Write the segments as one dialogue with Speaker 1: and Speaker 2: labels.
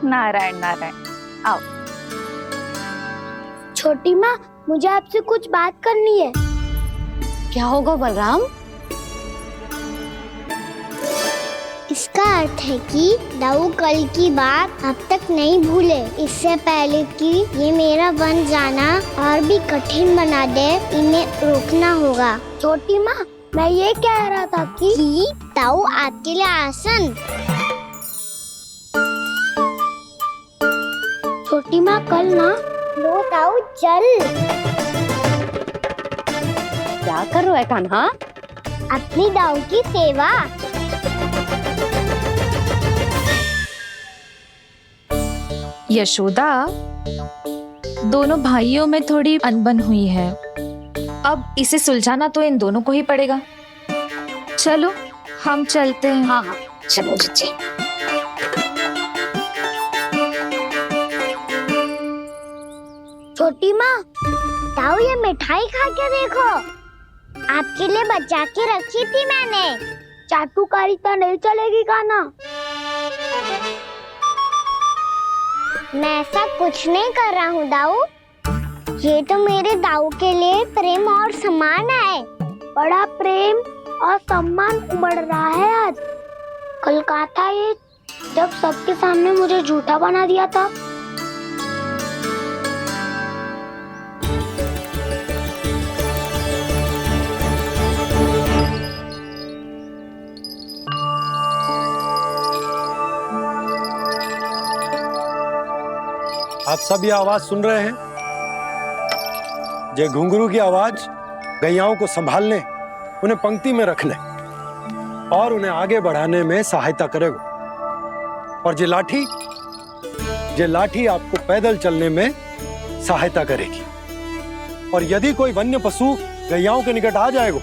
Speaker 1: नारायण नारायण, आओ।
Speaker 2: छोटी माँ, मुझे आपसे कुछ बात करनी है।
Speaker 3: क्या होगा बलराम?
Speaker 2: इसका अर्थ है कि दाऊ कल की बात अब तक नहीं भूले। इससे पहले कि ये मेरा बन जाना और भी कठिन बना दे, इन्हें रोकना होगा। छोटी माँ, मैं ये कह रहा था कि दाऊ आपके लिए आसन। छोटी माँ, कल ना लो दाऊ चल।
Speaker 3: क्या कर रहा है कान्हा?
Speaker 2: अपनी दाऊ की सेवा।
Speaker 1: यशोदा, दोनों भाइयों में थोड़ी अनबन हुई है। अब इसे सुलझाना तो इन दोनों को ही पड़ेगा। चलो हम चलते हैं।
Speaker 3: हाँ हाँ, चलो चचे।
Speaker 2: छोटी माँ, दाऊ ये मिठाई खा के देखो। आपके लिए बचा के रखी थी मैंने। चाटुकारिता नहीं चलेगी कान्हा। मैं ऐसा कुछ नहीं कर रहा हूँ दाऊ। ये तो मेरे दाऊ के लिए प्रेम और सम्मान है। बड़ा प्रेम और सम्मान उमड़ रहा है आज। कल कहा था ये, जब सबके सामने मुझे झूठा बना दिया था।
Speaker 4: आप सब ये आवाज सुन रहे हैं? ये घुंघरू की आवाज गैयाओं को संभालने, उन्हें पंक्ति में रखने और उन्हें आगे बढ़ाने में सहायता करेगा। और ये लाठी आपको पैदल चलने में सहायता करेगी। और यदि कोई वन्य पशु गैयाओं के निकट आ जाएगा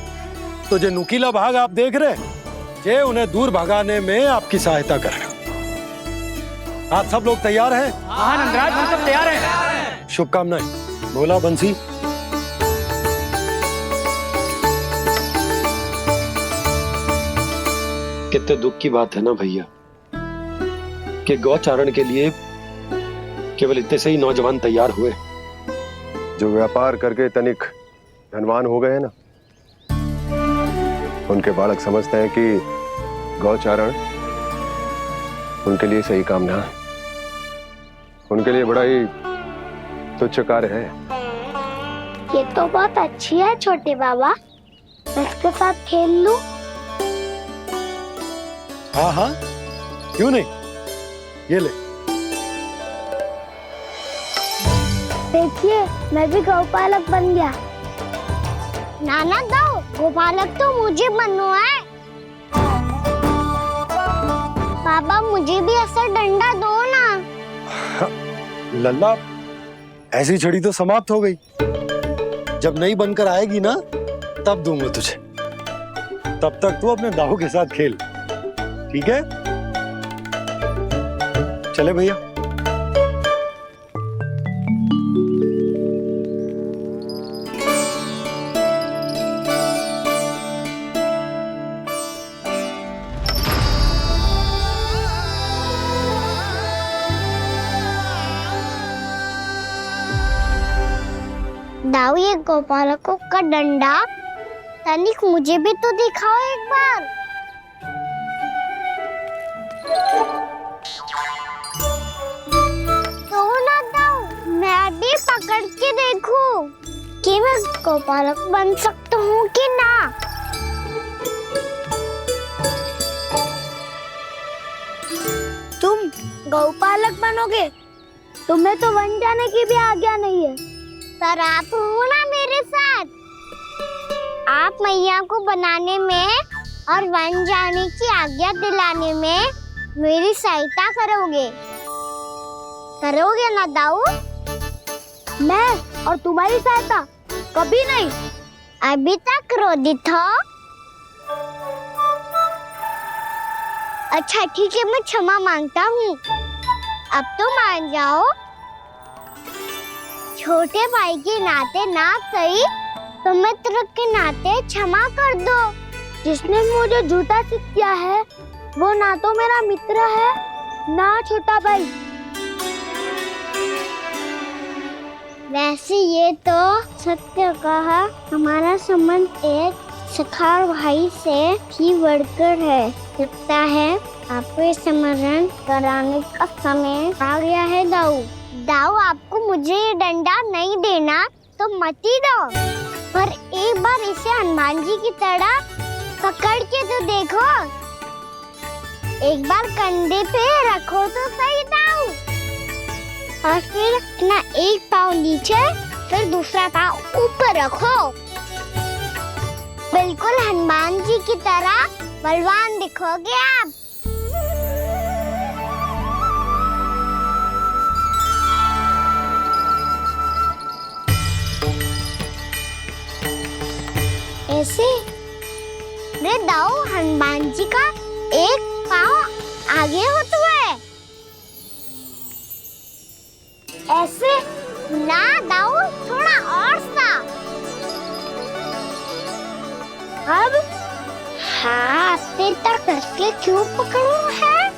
Speaker 4: तो जो नुकीला भाग आप देख रहे हैं, ये उन्हें दूर भगाने में आपकी सहायता करेगा। आप सब लोग तैयार हैं?
Speaker 5: हाँ नंदराज, हम सब तैयार हैं।
Speaker 4: शुभकामनाएं। भोला, बंसी।
Speaker 6: कितने दुख की बात है ना भैया कि गौचारण के लिए केवल इतने से ही नौजवान तैयार हुए।
Speaker 7: जो व्यापार करके तनिक धनवान हो गए ना, उनके बालक समझते हैं कि गौचारण उनके लिए सही काम ना है। उनके लिए बड़ा ही तुच्छ कार्य है।
Speaker 2: ये तो बहुत अच्छी है छोटे बाबा, मैं इसके साथ खेल लूं?
Speaker 4: हाँ हाँ, क्यों नहीं। ये ले।
Speaker 2: देखिए, मैं भी गौपालक बन गया। नाना दाऊ, गौपालक तो मुझे बनना है। बाबा, मुझे भी ऐसा डंडा दो ना।
Speaker 4: लल्ला, ऐसी छड़ी तो समाप्त हो गई। जब नई बनकर आएगी ना, तब दूंगा तुझे। तब तक तू अपने दाऊ के साथ खेल, ठीक है? चले भैया।
Speaker 2: दाऊ, ये गौपालकों का डंडा तनिक मुझे भी तो दिखाओ एक बार। तो ना दाऊ, मैं भी पकड़ के देखूं कि मैं गौपालक बन सकता हूँ कि ना। तुम गौपालक बनोगे? तुम्हें तो वन जाने की भी आज्ञा नहीं है। पर आप हो ना मेरे साथ। आप मैया को बनाने में और वन जाने की आज्ञा दिलाने में मेरी सहायता करोगे ना दाऊ? मैं और तुम्हारी सहायता कभी नहीं। अभी तक क्रोधित हो? अच्छा ठीक है, मैं क्षमा मांगता हूँ। अब तो मान जाओ। छोटे भाई के नाते ना सही तो मित्र के नाते क्षमा कर दो। जिसने मुझे झूठा सिद्ध किया है वो ना तो मेरा मित्र है ना छोटा भाई। वैसे ये तो सत्य कहा, हमारा संबंध एक सखार भाई से भी बढ़कर है। लगता है आपको स्मरण कराने का समय आ गया है दाऊ। दाऊ, आपको मुझे ये डंडा नहीं देना तो मत ही दो, पर एक बार इसे हनुमान जी की तरह पकड़ के तो देखो। एक बार कंधे पे रखो तो सही दाऊ, और फिर अपना एक पाँव नीचे फिर दूसरा पाँव ऊपर रखो। बिल्कुल हनुमान जी की तरह बलवान दिखोगे आप। ऐसे रे दाऊ, हनुमान जी का एक पाँव आगे होता है। ऐसे ना दाऊ, थोड़ा और सा। अब हाथ पे तक कसके क्यों पकड़ो है?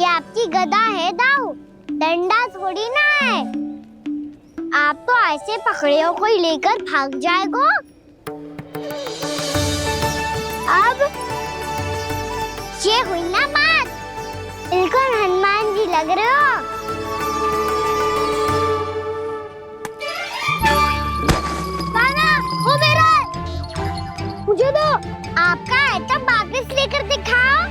Speaker 2: ये आपकी गदा है दाऊ, डंडा थोड़ी ना है। आप तो ऐसे पकड़े हो कोई लेकर भाग जाएगा। अब ये हुई ना बात, बिल्कुल हनुमान जी लग रहे हो। कान्हा, वो मेरा मुझे दो। आपका है तो वापस लेकर दिखाओ।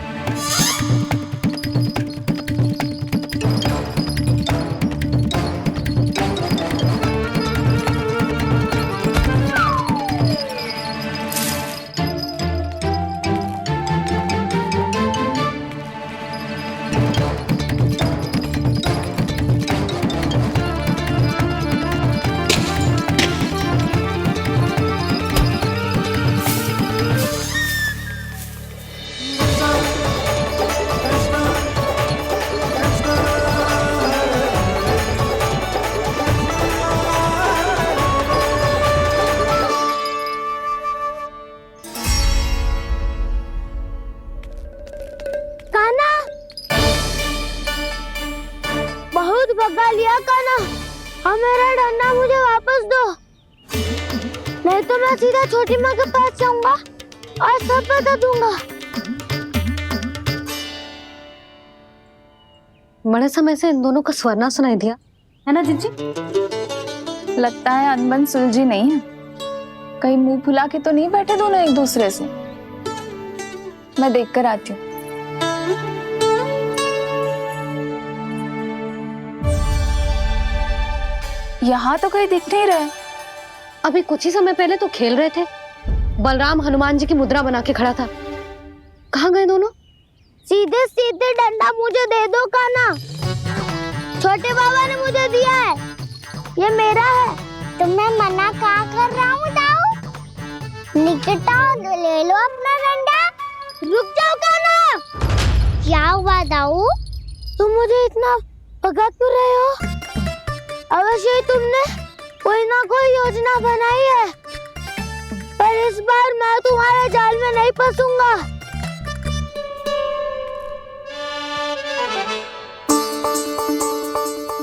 Speaker 2: भगा लिया कान्हा, अब मेरा डंडा मुझे वापस दो, नहीं तो मैं सीधा छोटी माँ के पास जाऊंगा और सब बता दूंगा।
Speaker 3: बड़े समय से इन दोनों का स्वर ना सुनाई दिया, है ना जीजी?
Speaker 1: लगता है अनबन सुलझी नहीं है। कहीं मुंह फुला के तो नहीं बैठे दोनों एक दूसरे से। मैं देख कर आती हूँ। यहाँ तो कहीं दिख नहीं रहा।
Speaker 3: अभी कुछ ही समय पहले तो खेल रहे थे। बलराम हनुमान जी की मुद्रा बना के खड़ा था। कहाँ गए दोनों?
Speaker 2: सीधे सीधे डंडा मुझे दे दो कान्हा, छोटे बाबा ने मुझे दिया है, ये मेरा है। तो मैं मना कहाँ कर रहा हूँ दाऊ? निकट आओ, ले लो अपना डंडा। रुक जाओ कान्हा। क्या हुआ दाऊ, तुम मुझे इतना भगा क्यों रहे हो? अवश्य ही तुमने कोई ना कोई योजना बनाई है, पर इस बार मैं तुम्हारे जाल में नहीं फंसूंगा।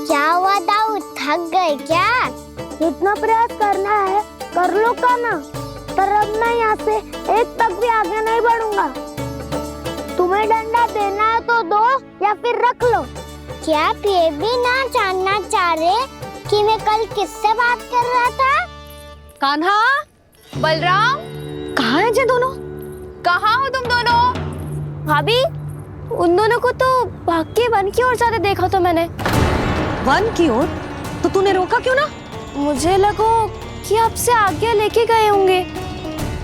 Speaker 2: क्या हुआ दाऊ, थक गए क्या? इतना प्रयास करना है कर लो कान्हा, पर अब मैं यहाँ से एक तक भी आगे नहीं बढ़ूंगा। तुम्हें डंडा देना है तो दो या फिर रख लो। क्या आप ये भी ना जानना चाह रहे कि मैं कल किससे बात कर रहा था?
Speaker 3: कान्हा,
Speaker 1: बलराम,
Speaker 3: कहाँ है ये दोनों?
Speaker 1: कहाँ हो तुम दोनों?
Speaker 2: भाभी, उन दोनों को तो भाग के वन की ओर जाते देखा तो मैंने।
Speaker 3: वन की ओर? तो तूने रोका क्यों ना?
Speaker 2: मुझे लगो कि आपसे आगे लेके गए होंगे,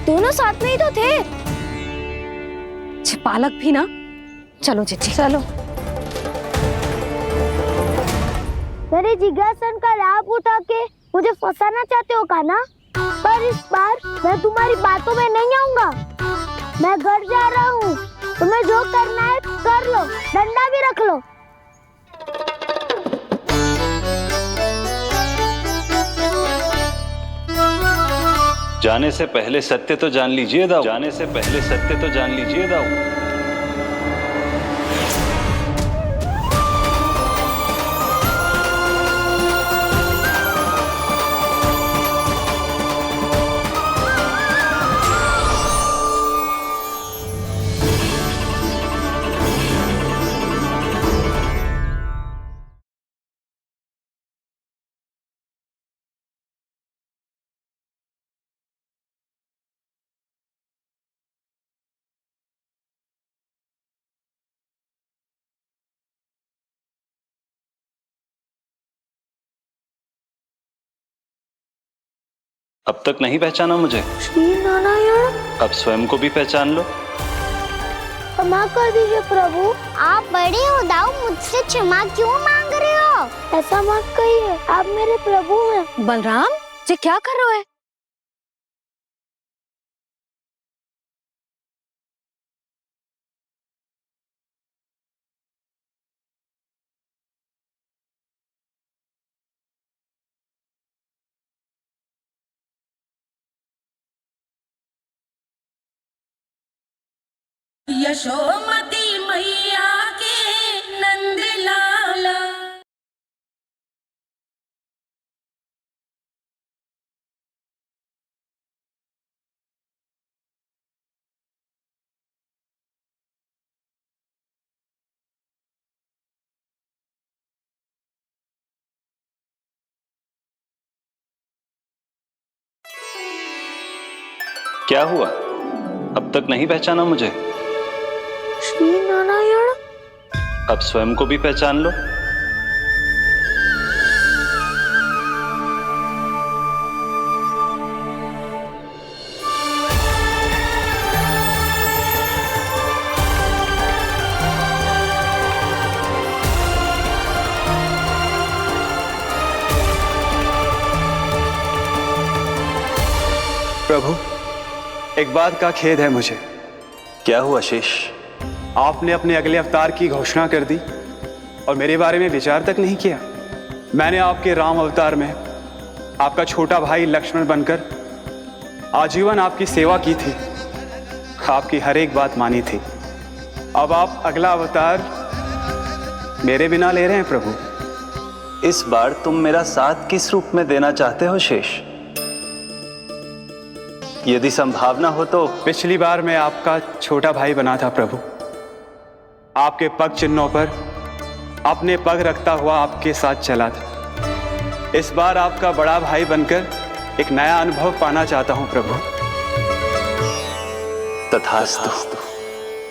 Speaker 2: दोनों साथ में ही तो थे।
Speaker 3: पालक भी ना। चलो जीजी चलो।
Speaker 2: मेरे जिज्ञासन का लाभ उठा के मुझे फंसाना चाहते हो कान्हा, पर इस बार मैं तुम्हारी बातों में नहीं आऊंगा। मैं घर जा रहा हूँ, तुम्हें जो करना है कर लो, डंडा भी रख लो।
Speaker 8: जाने से पहले सत्य तो जान लीजिए दाऊ। जाने से पहले सत्य तो जान लीजिए दाऊ। अब तक नहीं पहचाना मुझे?
Speaker 2: श्री नारायण।
Speaker 8: अब स्वयं को भी पहचान लो।
Speaker 2: क्षमा कर दीजिए प्रभु। आप बड़े हो दाऊ, मुझसे क्षमा क्यों मांग रहे हो? ऐसा मत कहिए, आप मेरे प्रभु हैं।
Speaker 3: बलराम, ये क्या कर रहे हो?
Speaker 9: यशोमती मैया के नंद लाला।
Speaker 8: क्या हुआ? अब तक नहीं पहचाना मुझे?
Speaker 2: श्री नारायण।
Speaker 8: अब स्वयं को भी पहचान लो।
Speaker 5: प्रभु, एक बात का खेद है मुझे।
Speaker 8: क्या हुआ शेष?
Speaker 5: आपने अपने अगले अवतार की घोषणा कर दी और मेरे बारे में विचार तक नहीं किया। मैंने आपके राम अवतार में आपका छोटा भाई लक्ष्मण बनकर आजीवन आपकी सेवा की थी, आपकी हर एक बात मानी थी। अब आप अगला अवतार मेरे बिना ले रहे हैं प्रभु।
Speaker 8: इस बार तुम मेरा साथ किस रूप में देना चाहते हो शेष? यदि संभावना हो तो।
Speaker 5: पिछली बार मैं आपका छोटा भाई बना था प्रभु, आपके पग चिन्हों पर अपने पग रखता हुआ आपके साथ चला था। इस बार आपका बड़ा भाई बनकर एक नया अनुभव पाना चाहता हूं प्रभु।
Speaker 8: तथास्तु।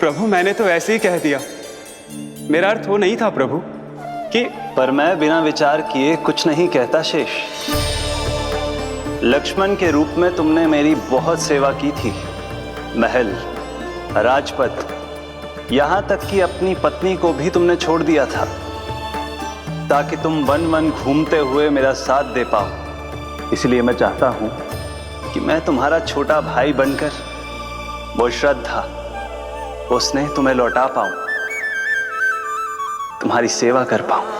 Speaker 5: प्रभु, मैंने तो ऐसे ही कह दिया, मेरा अर्थ वो नहीं था प्रभु कि।
Speaker 8: पर मैं बिना विचार किए कुछ नहीं कहता शेष। लक्ष्मण के रूप में तुमने मेरी बहुत सेवा की थी। महल, राजपथ, यहां तक कि अपनी पत्नी को भी तुमने छोड़ दिया था ताकि तुम वन वन घूमते हुए मेरा साथ दे पाओ। इसलिए मैं चाहता हूं कि मैं तुम्हारा छोटा भाई बनकर वो श्रद्धा, वो स्नेह तुम्हें लौटा पाऊं, तुम्हारी सेवा कर पाऊं।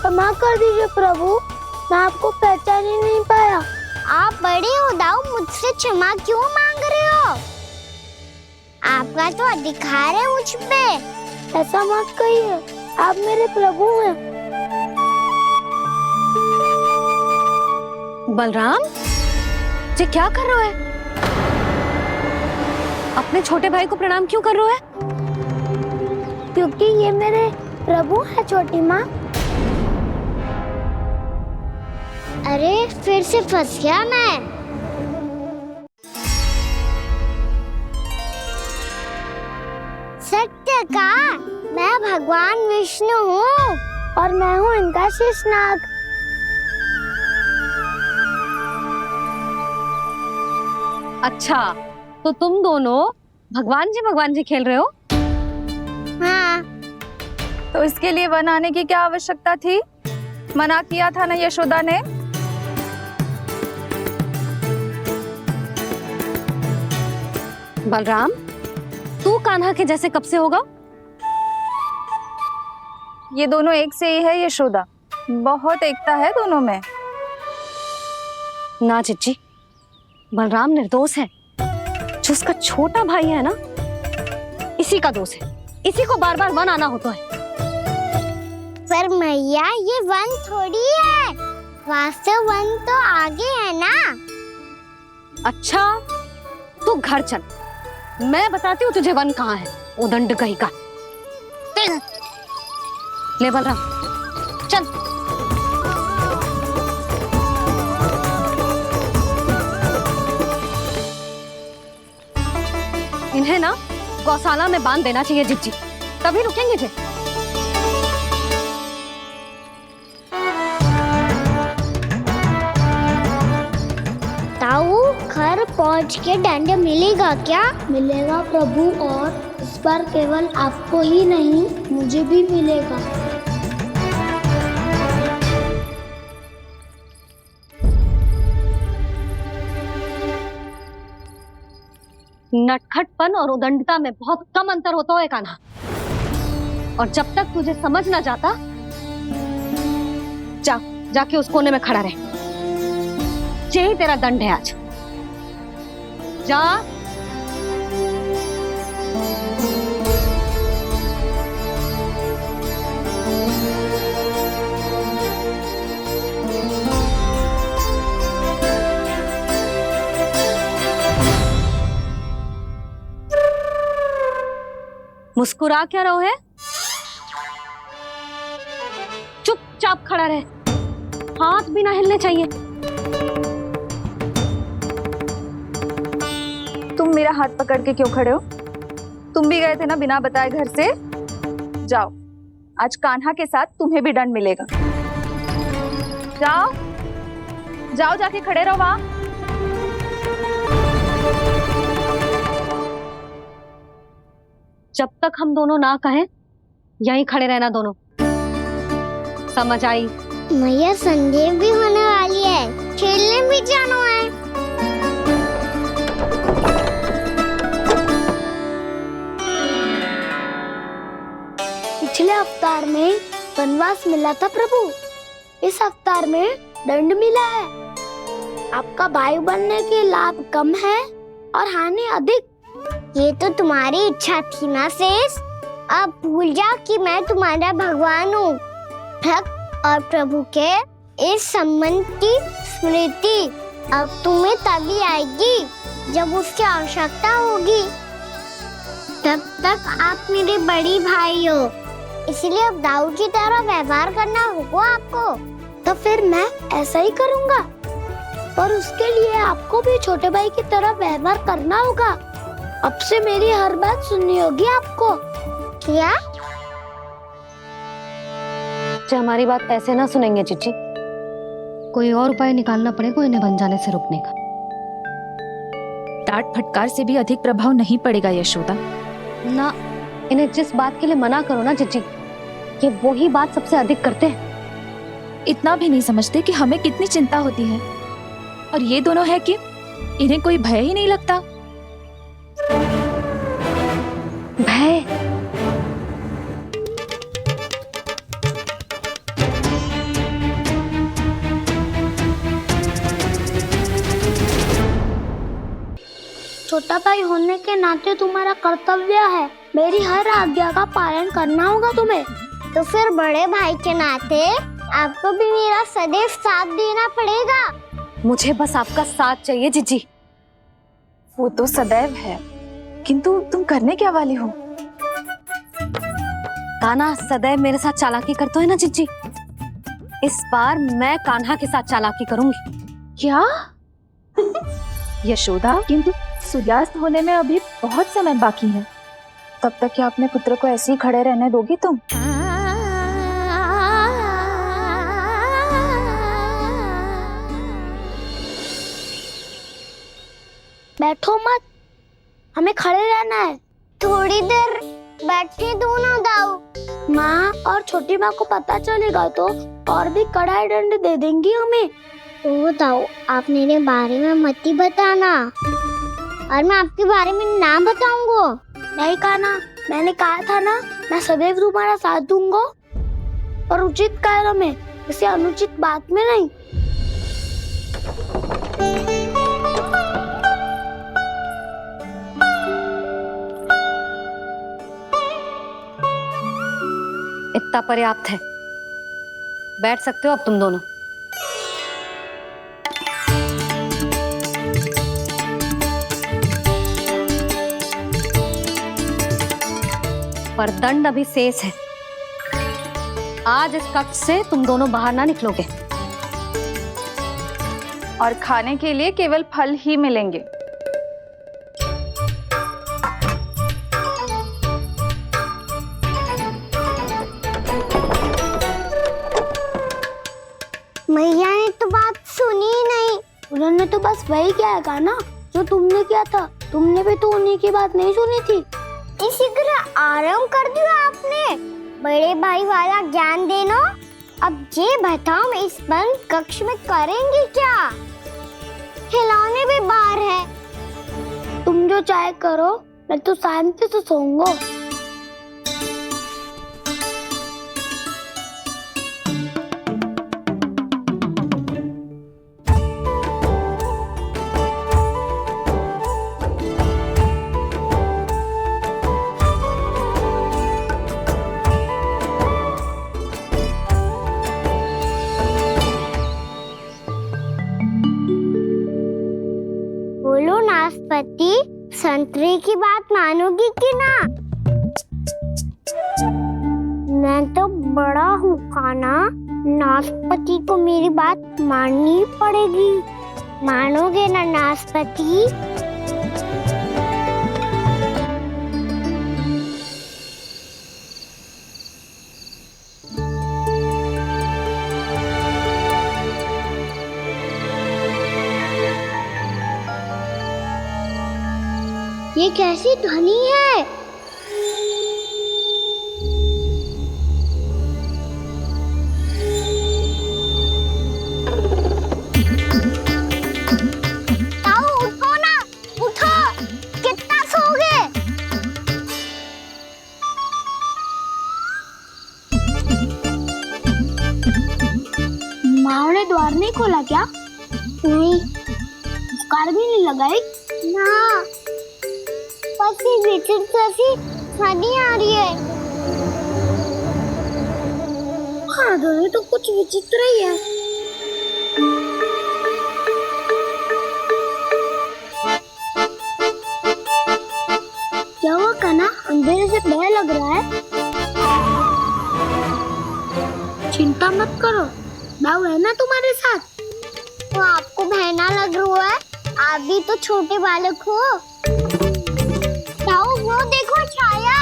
Speaker 2: क्षमा कर दीजिए प्रभु, मैं आपको पहचान ही नहीं पाया। आप बड़े हो दाऊ, मुझसे क्षमा क्यों मांग रहे हो? आपका तो अधिकार है मुझ पे। ऐसा मत कहिए, आप मेरे प्रभु हैं।
Speaker 3: बलराम, ये क्या कर रहे हो? अपने छोटे भाई को प्रणाम क्यों कर रहे हो?
Speaker 2: क्योंकि ये मेरे प्रभु है छोटी माँ। अरे फिर से फंस गया मैं। सत्य का, मैं भगवान विष्णु हूँ और मैं हूँ इनका शेषनाग।
Speaker 3: अच्छा, तो तुम दोनों भगवान जी खेल रहे हो?
Speaker 2: हाँ।
Speaker 1: तो इसके लिए वन आने की क्या आवश्यकता थी? मना किया था ना यशोदा ने।
Speaker 3: बलराम, तू कान्हा के जैसे कब से होगा?
Speaker 1: ये दोनों एक से ही है यशोदा, बहुत एकता है दोनों में।
Speaker 3: ना चिच्ची, बलराम निर्दोष है। जो उसका छोटा भाई है ना, इसी का दोष है। इसी को बार बार वन आना होता है।
Speaker 2: पर मैया, ये वन थोड़ी है, वास्तव वन तो आगे है ना।
Speaker 3: अच्छा, तू घर चल, मैं बताती हूँ तुझे वन कहाँ है। उदंड कहीं का। ले बलराम, चल। इन्हें ना गौशाला में बांध देना चाहिए जिज्जी, तभी रुकेंगे जे।
Speaker 2: ताऊ, घर पहुंच के दंड मिलेगा क्या? मिलेगा प्रभु, और इस बार केवल आपको ही नहीं मुझे भी मिलेगा।
Speaker 3: नटखटपन और उदंडता में बहुत कम अंतर होता है कान्हा, और जब तक तुझे समझ ना जाता, जाके उस कोने में खड़ा रहे। यही तेरा दंड है आज। जा। मुस्कुरा क्या रहो है? चुपचाप खड़ा रहे, हाथ भी ना हिलने चाहिए।
Speaker 1: तुम मेरा हाथ पकड़ के क्यों खड़े हो? तुम भी गए थे ना बिना बताए घर से। जाओ, आज कान्हा के साथ तुम्हें भी दंड मिलेगा। जाओ जाओ, जाके खड़े रहो वहां।
Speaker 3: जब तक हम दोनों ना कहें, यहीं खड़े रहना दोनों। समझ आई?
Speaker 2: मैया, संध्या भी होने वाली है, खेलने भी जाना है। पिछले अवतार में वनवास मिला था प्रभु, इस अवतार में दंड मिला है। आपका भाई बनने के लाभ कम है और हानि अधिक। ये तो तुम्हारी इच्छा थी ना शेष, अब भूल जा कि मैं तुम्हारा भगवान हूँ। भक्त और प्रभु के इस संबंध की स्मृति अब तुम्हें तभी आएगी जब उसकी आवश्यकता होगी। तब तक आप मेरे बड़ी भाई हो, इसलिए अब दाऊ की तरह व्यवहार करना होगा आपको। तो फिर मैं ऐसा ही करूँगा, पर उसके लिए आपको भी छोटे भाई की तरह व्यवहार करना होगा। अब से मेरी हर बात सुननी होगी आपको। क्या?
Speaker 3: जो हमारी बात ऐसे ना सुनेंगे चिच्ची, कोई और उपाय निकालना पड़ेगा इन्हें बन जाने से रुकने का।
Speaker 1: डांट फटकार से भी अधिक प्रभाव नहीं पड़ेगा यशोदा।
Speaker 3: ना, इन्हें जिस बात के लिए मना करो ना चिच्ची, ये वही बात सबसे अधिक करते हैं।
Speaker 1: इतना भी नहीं समझते कि हमें कितनी चिंता होती है, और ये दोनों है कि इन्हें कोई भय ही नहीं लगता।
Speaker 3: भय?
Speaker 2: छोटा भाई होने के नाते तुम्हारा कर्तव्य है, मेरी हर आज्ञा का पालन करना होगा तुम्हें। तो फिर बड़े भाई के नाते आपको भी मेरा सदैव साथ देना पड़ेगा।
Speaker 3: मुझे बस आपका साथ चाहिए जिज्जी।
Speaker 1: वो तो सदैव है, किंतु तुम करने क्या वाली हो?
Speaker 3: कान्हा सदैव मेरे साथ चालाकी करता है ना जिज्जी, इस बार मैं कान्हा के साथ चालाकी करूंगी।
Speaker 1: क्या? यशोदा, किंतु सूर्यास्त होने में अभी बहुत समय बाकी है, तब तक क्या अपने पुत्र को ऐसे ही खड़े रहने दोगी तुम?
Speaker 2: बैठो मत, हमें खड़े रहना है। थोड़ी देर बैठे दो ना दाऊ। माँ और छोटी माँ को पता चलेगा तो और भी कड़ा दंड दे देंगी हमें। ओ दाऊ, आप मेरे बारे में मत ही बताना, और मैं आपके बारे में ना बताऊंगा। नहीं कान्हा, मैंने कहा था ना, मैं सदैव तुम्हारा साथ दूंगा, और उचित कार्य में, इसे अनुचित बात में नहीं।
Speaker 3: इतना पर्याप्त है, बैठ सकते हो अब तुम दोनों। पर दंड अभी शेष है। आज इस कक्ष से तुम दोनों बाहर ना निकलोगे,
Speaker 1: और खाने के लिए केवल फल ही मिलेंगे।
Speaker 2: तो बस वही किया ना जो तुमने किया था। तुमने भी तो उन्हीं की बात नहीं सुनी थी। इसी तरह आराम कर दिया आपने। बड़े भाई वाला ज्ञान देना। अब ये बताओ इस बंद कक्ष में करेंगे क्या? खिलौने भी बाहर है। तुम जो चाहे करो, मैं तो शांति से सोऊंगा। बोलो नाशपाती, संतरे की बात मानोगी कि ना? मैं तो बड़ा हूँ काना, नाशपाती को मेरी बात माननी पड़ेगी। मानोगे ना नाशपाती? ये कैसी ध्वनि है? ताऊ उठो ना, उठो। कितना सोओगे? माँ ने द्वार नहीं खोला क्या? नहीं। कार भी नहीं लगाई? ना। बस ये विचित्र सी ध्वनि आ रही है। हाँ, ध्वनि तो कुछ विचित्र ही है। क्या हुआ कान्हा? अंधेरे से भय लग रहा है। चिंता मत करो, दाऊ है ना तुम्हारे साथ। तो आपको भय ना लग रहा है? आप भी तो छोटे बालक हो। दाऊ वो देखो छाया,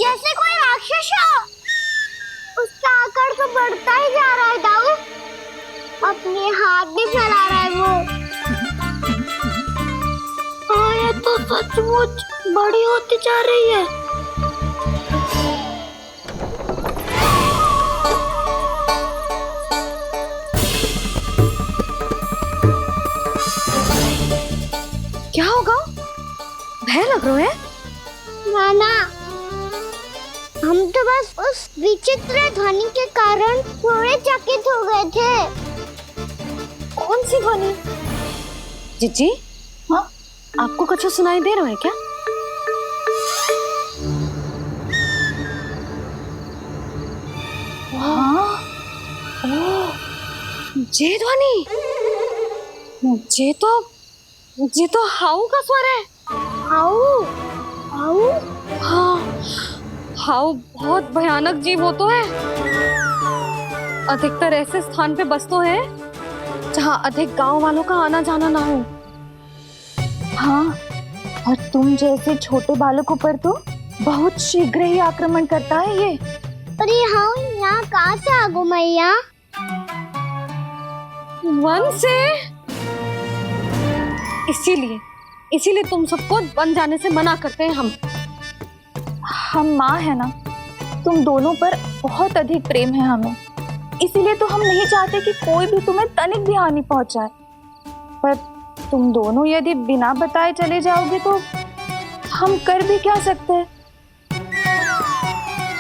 Speaker 2: जैसे कोई राक्षस हो। उसका आकार तो बढ़ता ही जा रहा है दाऊ। अपने हाथ भी फैला रहा है वो। हाँ, ये तो सचमुच बड़ी होती जा रही है।
Speaker 3: क्या होगा? भय लग रहा है?
Speaker 2: नाना, हम तो बस उस विचित्र ध्वनि के कारण थोड़े चकित हो गए थे।
Speaker 3: कौन सी ध्वनि? जीजी, हाँ, आपको कुछ सुनाई दे रहा है क्या? हाँ, ओह, ये ध्वनि, ये तो हाउ का स्वर है।
Speaker 2: हाउ? हाउ?
Speaker 3: हाँ, हाउ बहुत भयानक जीव हो तो है। अधिकतर ऐसे स्थान पे बस तो है जहाँ अधिक गांव वालों का आना जाना ना हो।
Speaker 1: हाँ, और तुम जैसे छोटे बालकों पर तो बहुत शीघ्र ही आक्रमण करता है ये।
Speaker 2: पर ये हाउ यहाँ कहाँ से आ गो मैया?
Speaker 3: वन से। इसीलिए तुम सबको वन जाने से मना करते हैं
Speaker 1: हम माँ है ना, तुम दोनों पर बहुत अधिक प्रेम है हमें। इसीलिए तो हम नहीं चाहते कि कोई भी तुम्हें तनिक भी हानि पहुंचाए। पर तुम दोनों यदि बिना बताए चले जाओगे तो हम कर भी क्या सकते हैं?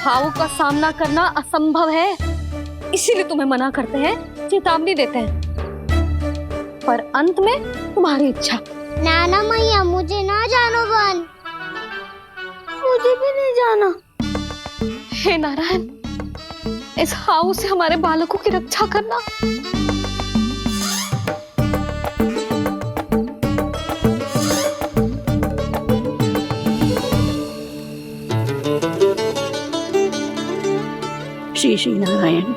Speaker 3: हाउ का सामना करना असंभव है, इसीलिए तुम्हें मना करते हैं, चेतावनी देते हैं। पर अंत में तुम्हारी इच्छा।
Speaker 2: नाना मैया, मुझे ना जानो वन। मुझे भी नहीं जाना।
Speaker 3: हे नारायण, इस हाउ से हमारे बालकों की रक्षा करना।
Speaker 10: श्री श्री नारायण,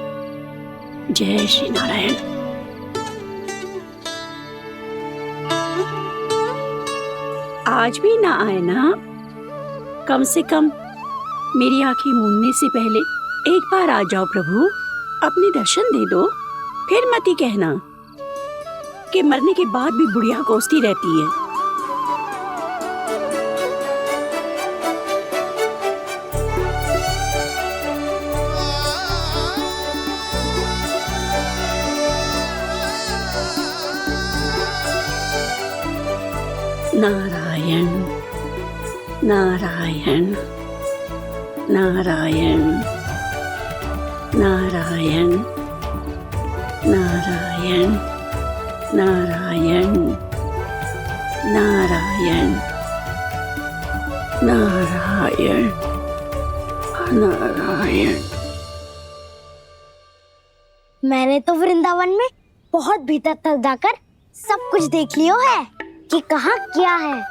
Speaker 10: जय श्री नारायण। आज भी ना आए ना? कम से कम मेरी आंखें मूंदने से पहले एक बार आ जाओ प्रभु, अपने दर्शन दे दो। फिर मत ही कहना कि मरने के बाद भी बुढ़िया कोसती रहती है। नारायण नारायण नारायण नारायण नारायण नारायण नारायण नारायण नारायण।
Speaker 2: मैंने तो वृंदावन में बहुत भीतर तक जाकर सब कुछ देख लियो है कि कहाँ क्या है।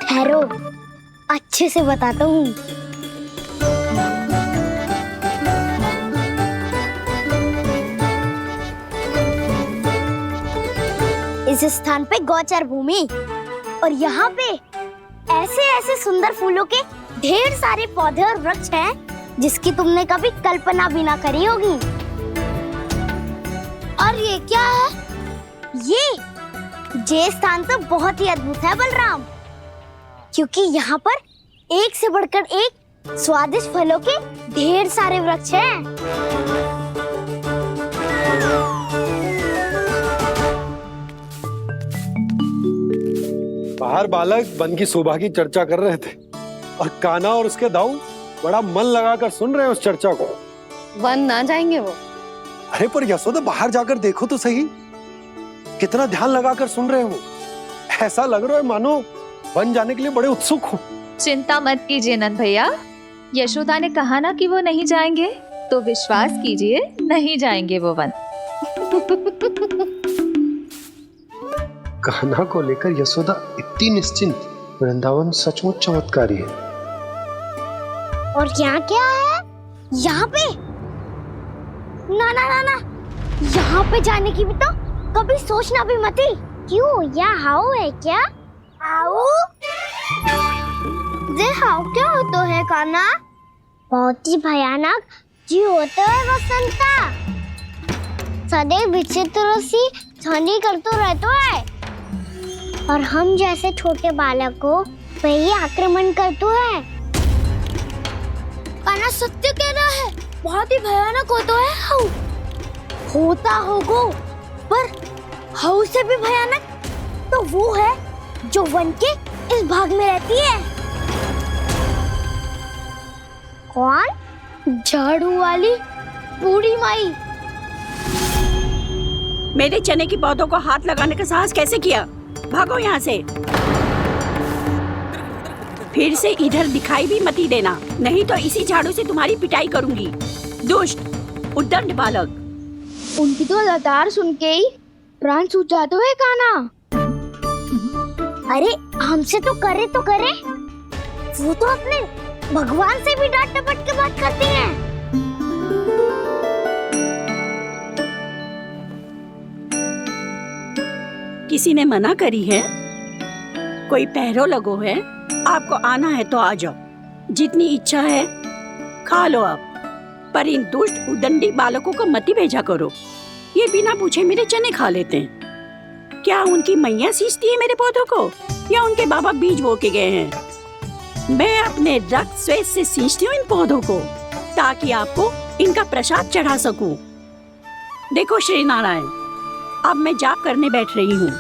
Speaker 2: ठहरो, अच्छे से बताता हूँ। इस स्थान पे गौचर भूमि और यहाँ पे ऐसे ऐसे सुंदर फूलों के ढेर सारे पौधे और वृक्ष हैं जिसकी तुमने कभी कल्पना भी ना करी होगी। और ये क्या है? ये स्थान तो बहुत ही अद्भुत है बलराम, क्योंकि यहाँ पर एक से बढ़कर एक स्वादिष्ट फलों के ढेर सारे वृक्ष हैं।
Speaker 4: बाहर बालक वन की शोभा की चर्चा कर रहे थे और कान्हा और उसके दाऊ बड़ा मन लगाकर सुन रहे हैं उस चर्चा को।
Speaker 3: वन ना जाएंगे वो?
Speaker 4: अरे पर यशोदा, बाहर जाकर देखो तो सही, कितना ध्यान लगाकर सुन रहे हो। ऐसा लग रहा है मानो वन जाने के लिए बड़े उत्सुक हो।
Speaker 1: चिंता मत कीजिए नंद भैया, यशोदा ने कहा ना कि वो नहीं जाएंगे, तो विश्वास कीजिए नहीं जाएंगे वो वन।
Speaker 6: कान्हा को लेकर यशोदा इतनी निश्चिंत, वृंदावन सचमुच चमत्कारी है।
Speaker 2: और यहाँ क्या है? यहाँ पे ना ना ना ना, यहाँ पे जाने की भी तो कभी सोचना भी मत ही। क्यों, यहाँ हाउ है क्या? हाउ? ये हाउ क्या होता है कान्हा? बहुत ही भयानक जी होता है वसंता। सदैव विचित्र सी ध्वनि करते रहता है और हम जैसे छोटे बालक को वही आक्रमण करते है। कान्हा सत्य कह रहा है, बहुत ही भयानक होता है हाउ। होता होगा, पर हाउ से भी भयानक तो वो है जो वन के इस भाग में रहती है। कौन? झाड़ू वाली बूढ़ी माई।
Speaker 10: मेरे चने की पौधों को हाथ लगाने का साहस कैसे किया? भागो यहाँ से। फिर से इधर दिखाई भी मत ही देना, नहीं तो इसी झाड़ू से तुम्हारी पिटाई करूंगी। दुष्ट उद्दंड बालक।
Speaker 2: उनकी तो लतार सुन के ही प्राण सूझ जाते हुए कान्हा। अरे हमसे तो करे, वो तो अपने भगवान से भी डांट डपट के बात करती हैं।
Speaker 10: किसी ने मना करी है? कोई पहरो लगो है? आपको आना है तो आ जाओ, जितनी इच्छा है खा लो आप, पर इन दुष्ट उदंडी बालकों को मत ही भेजा करो। ये बिना पूछे मेरे चने खा लेते हैं। क्या उनकी मैया सींचती है मेरे पौधों को, या उनके बाबा बीज बो के गए हैं? मैं अपने रक्त स्वेद से सींचती हूँ इन पौधों को, ताकि आपको इनका प्रसाद चढ़ा सकूं। देखो श्री नारायण, अब मैं जाप करने बैठ रही हूँ।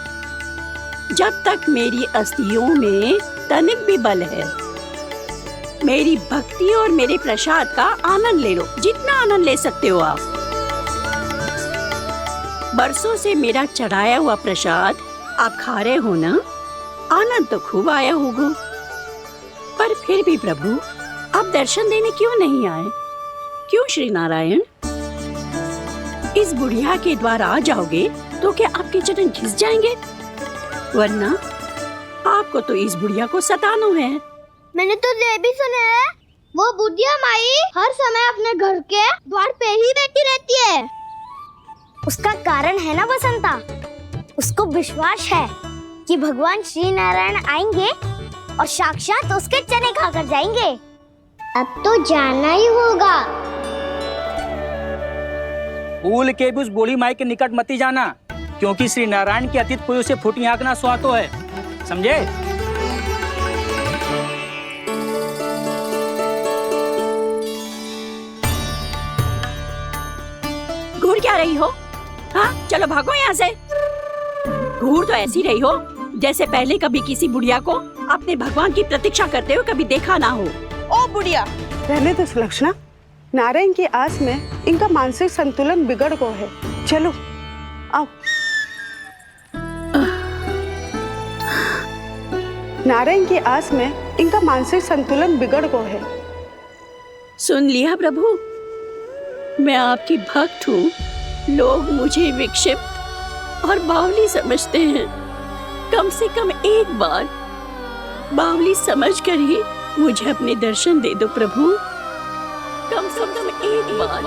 Speaker 10: जब तक मेरी अस्थियों में तनिक भी बल है, मेरी भक्ति और मेरे प्रसाद का आनंद ले लो, जितना आनंद ले सकते हो आप। बरसों से मेरा चढ़ाया हुआ प्रसाद आप खा रहे हो ना, आनंद तो खूब आया होगा। पर फिर भी प्रभु, आप दर्शन देने क्यों नहीं आए? क्यों श्री नारायण? इस बुढ़िया के द्वार आ जाओगे तो क्या आपके चरण घिस जाएंगे? वरना आपको तो इस बुढ़िया को सताना है।
Speaker 2: मैंने तो ये भी सुना है, वो बुढ़िया माई हर समय अपने घर के द्वार पे ही बैठी रहती है। उसका कारण है ना बसंता, उसको विश्वास है कि भगवान श्री नारायण आएंगे और साक्षात उसके चने खाकर जाएंगे। अब तो जाना ही होगा।
Speaker 11: भूल के भी उस बूढ़ी माई के निकट मती जाना, क्योंकि श्री नारायण की अतीत कोई उसे फूटी आंख ना सुहातो है, समझे?
Speaker 10: घूर क्या रही हो? हाँ, चलो भागो यहाँ से। घूर तो ऐसी रही हो जैसे पहले कभी किसी बुढ़िया को अपने भगवान की प्रतीक्षा करते हुए कभी देखा ना हो।
Speaker 12: ओ बुढ़िया, रहने दो सुलक्षणा। नारायण की आस में इनका मानसिक संतुलन बिगड़ गया है। चलो आओ। नारायण की आस में इनका मानसिक संतुलन बिगड़ गया है।
Speaker 10: सुन लिया प्रभु, मैं आपकी भक्त हूँ। लोग मुझे विक्षिप्त और बावली समझते हैं। कम से कम एक बार बावली समझकर ही मुझे अपने दर्शन दे दो प्रभु। कम से कम एक बार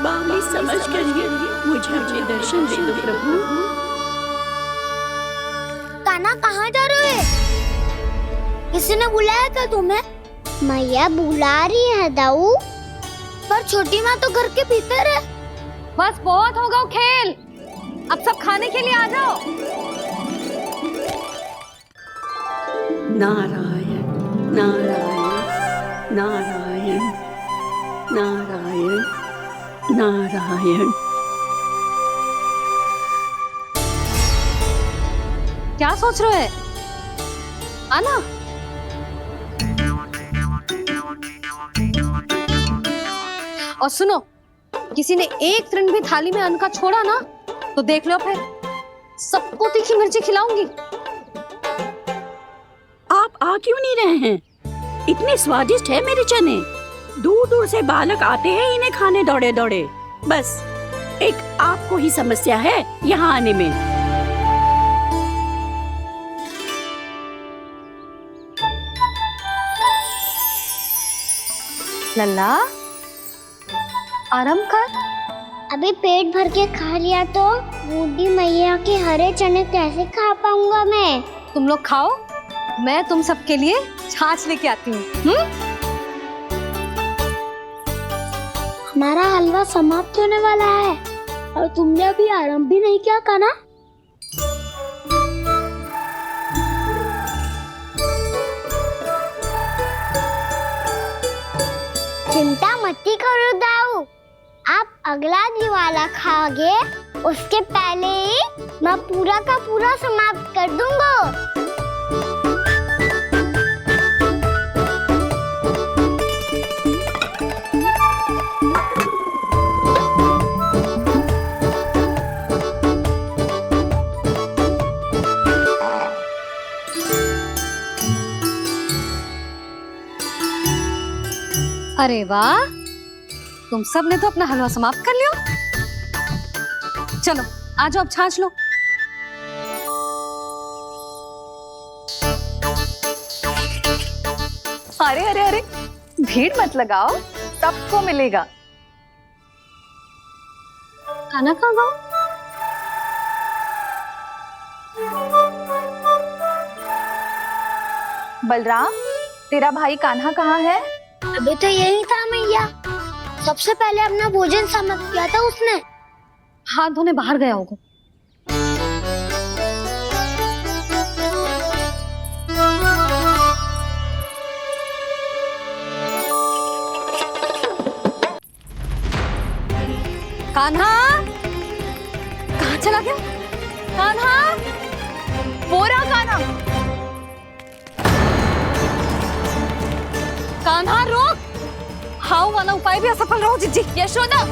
Speaker 10: बावली समझकर ही मुझे अपने दर्शन दे दो प्रभु।
Speaker 2: कान्हा कहाँ जा रहे हो? किसी ने बुलाया क्या तुम्हें? मैया बुला रही है दाऊ, पर छोटी माँ तो घर के भीतर है।
Speaker 3: बस बहुत हो गया खेल, अब सब खाने के लिए आ जाओ।
Speaker 10: नारायण नारायण नारायण नारायण नारायण।
Speaker 3: क्या सोच रहे हैं? आना। और सुनो, किसी ने एक तृण भी थाली में अन्न का छोड़ा ना तो देख लो, फिर सबको तीखी मिर्ची खिलाऊंगी।
Speaker 10: आप आ क्यों नहीं रहे हैं? इतने स्वादिष्ट है मेरे चने। दूर दूर से बालक आते हैं इन्हें खाने दौड़े दौड़े। बस एक आपको ही समस्या है यहाँ आने में।
Speaker 3: लल्ला, आराम कर।
Speaker 2: अभी पेट भर के खा लिया तो बूढ़ी मैया के हरे चने कैसे खा पाऊंगा मैं?
Speaker 3: तुम लोग खाओ, मैं तुम सबके लिए छाछ लेके आती हूँ।
Speaker 2: हमारा हलवा समाप्त होने वाला है और तुमने अभी आराम भी नहीं किया कान्हा। चिंता मत करो दाऊ, आप अगला दिवाला खाओगे उसके पहले ही मैं पूरा का पूरा समाप्त कर दूंगा।
Speaker 3: अरे वाह, तुम सब ने तो अपना हलवा समाप्त कर लिया। चलो आ जाओ, अब छाछ लो।
Speaker 1: अरे अरे अरे, भीड़ मत लगाओ, सबको मिलेगा।
Speaker 3: खाना खा गो।
Speaker 1: बलराम, तेरा भाई कान्हा कहाँ है?
Speaker 2: अभी तो यही था मैया, सबसे पहले अपना भोजन समाप्त किया था उसने।
Speaker 3: हाथ धोने बाहर गया होगा। कान्हा कहाँ चला गया?
Speaker 1: कान्हा, वो रहा कान्हा।
Speaker 3: कान्हा रोक, हाउ वाला उपाय भी असफल रहो जिज्जी।
Speaker 1: यशोदा,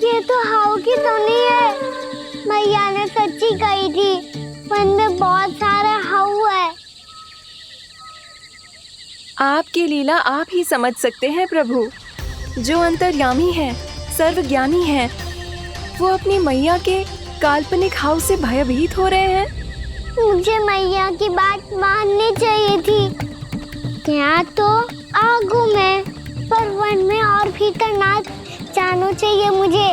Speaker 2: ये तो हाउ की तो नहीं है। मैया ने सच्ची कही थी, वन में बहुत सारे हाउ है।
Speaker 13: आपकी लीला आप ही समझ सकते हैं प्रभु। जो अंतर्यामी है, सर्वज्ञानी है, वो अपनी मैया के काल्पनिक हाव से भयभीत हो रहे हैं।
Speaker 2: मुझे मैया की बात माननी चाहिए थी। क्या तो आगू में पर वन में और भीतर ना जाना चाहिए मुझे।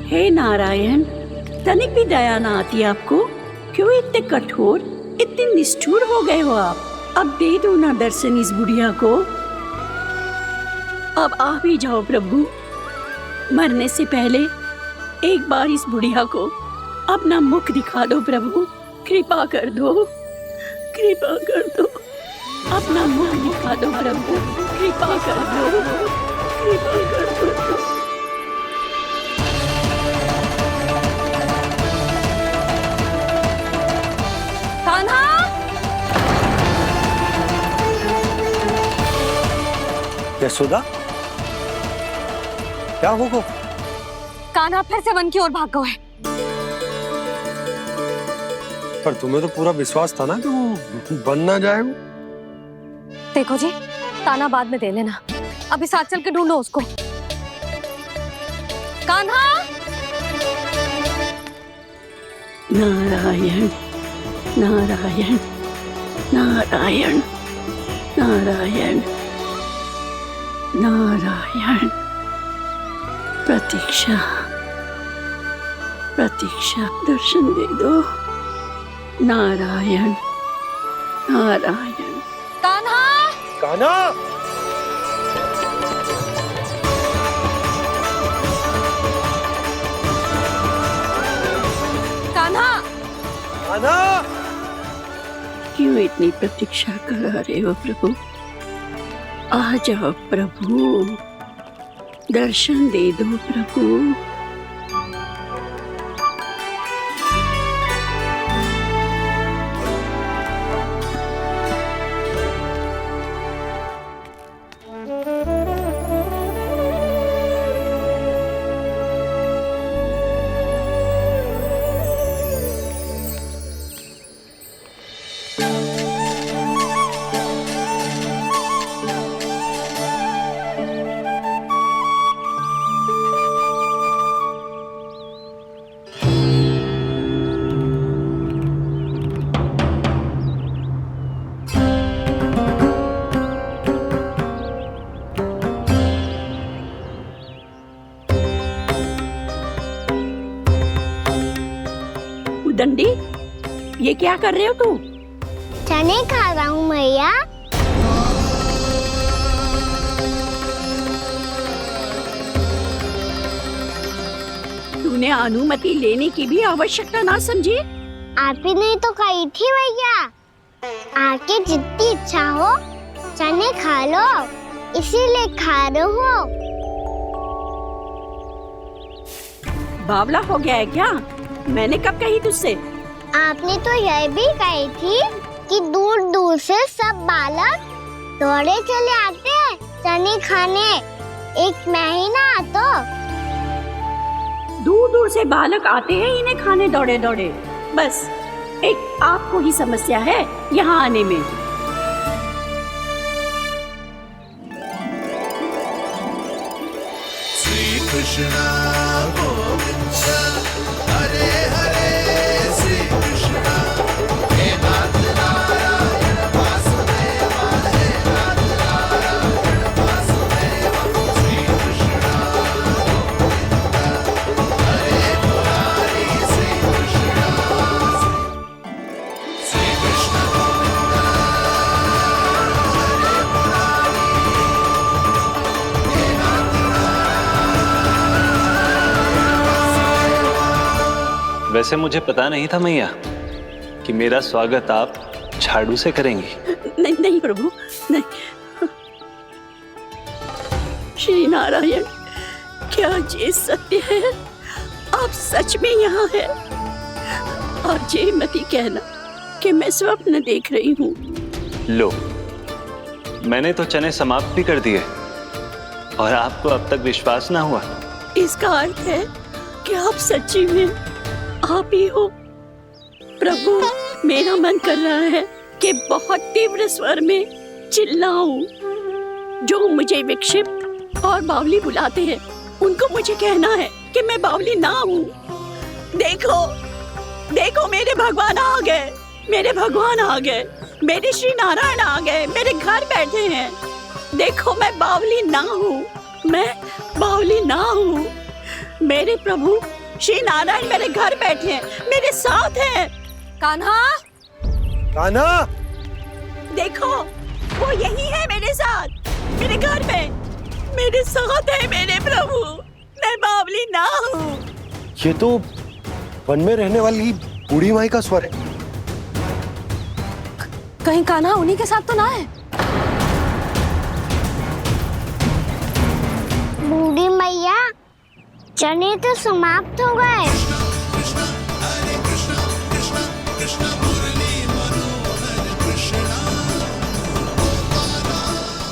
Speaker 10: हे नारायण, तनिक भी दया ना आती आपको? क्यों इतने कठोर, इतने निष्ठुर हो गए हो आप? अब दे दो ना दर्शन इस बुढ़िया को। अब आ भी जाओ प्रभु। मरने से पहले एक बार इस बुढ़िया को अपना मुख दिखा दो प्रभु। कृपा कर दो, कृपा कर दो। अपना मुख दिखा दो प्रभु, कृपा कर दो, कृपा कर दो।
Speaker 3: कान्हा!
Speaker 4: यशोदा, क्या होगा?
Speaker 3: कान्हा फिर से वन की ओर भाग गए।
Speaker 4: पर तुम्हें तो पूरा विश्वास था ना कि वो बन ना जाएगा।
Speaker 3: देखो जी, ताना बाद में दे लेना, अभी साथ चल के ढूंढो उसको। कान्हा!
Speaker 10: नारायण नारायण नारायण नारायण नारायण। प्रतीक्षा प्रतीक्षा, दर्शन दे दो। नारायण नारायण।
Speaker 3: कान्हा!
Speaker 4: कान्हा!
Speaker 3: कान्हा!
Speaker 4: कान्हा!
Speaker 10: क्यों इतनी प्रतीक्षा करा रहे हो प्रभु? आ जाओ प्रभु, दर्शन दे दो प्रभु। दंडी, ये क्या कर रहे हो तू?
Speaker 2: चने खा रहा हूँ मैया।
Speaker 10: तूने अनुमति लेने की भी आवश्यकता ना समझी?
Speaker 2: आप ही ने तो कही थी भैया, आके जितनी इच्छा हो चने खा लो, इसीलिए खा रहे हो।
Speaker 10: बावला हो गया है क्या? मैंने कब कही तुझसे?
Speaker 2: आपने तो यह भी कही थी कि दूर दूर से सब बालक दौड़े चले आते हैं चने खाने, एक महीना तो
Speaker 10: दूर दूर से बालक आते हैं इन्हें खाने दौड़े दौड़े। बस एक आपको ही समस्या है यहाँ आने में।
Speaker 14: श्री कृष्ण गोविंद हरे हरे, श्री कृष्ण हे नाथ नारायण वासुदेव, हे नाथ नारायण वासुदेव, श्री कृष्ण गोविंद हरे मुरारी, श्री कृष्ण गोविंद हरे मुरारी, हे नाथ
Speaker 8: वैसे मुझे पता नहीं था मैया कि मेरा स्वागत आप झाड़ू से करेंगी।
Speaker 10: नहीं नहीं प्रभु, नहीं। श्री नारायण, क्या ये सत्य है? आप सच में यहाँ हैं? और ये मती कहना कि मैं स्वप्न देख रही हूँ।
Speaker 8: लो, मैंने तो चने समाप्त भी कर दिए और आपको अब तक विश्वास ना हुआ।
Speaker 10: इसका अर्थ है कि आप सच्ची में आप ही हो। प्रभु, मेरा मन कर रहा है कि बहुत तीव्र स्वर में चिल्लाऊं। जो मुझे विक्षिप्त और बावली बुलाते हैं उनको मुझे कहना है कि मैं बावली ना हूँ। देखो देखो, मेरे भगवान आ गए, मेरे भगवान आ गए, मेरे श्री नारायण आ गए, मेरे घर बैठे हैं। देखो मैं बावली ना हूँ, मैं बावली ना हूँ। मेरे प्रभु श्री नारायण मेरे घर बैठे हैं, मेरे साथ हैं।
Speaker 3: कान्हा,
Speaker 4: कान्हा,
Speaker 10: देखो वो यही है मेरे साथ, मेरे घर में मेरे साथ है मेरे प्रभु। मैं बावली ना हूँ।
Speaker 4: ये तो वन में रहने वाली बूढ़ी माई का स्वर है।
Speaker 3: कहीं कान्हा उन्हीं के साथ तो ना है?
Speaker 2: बूढ़ी मैया, चने तो समाप्त हो गए।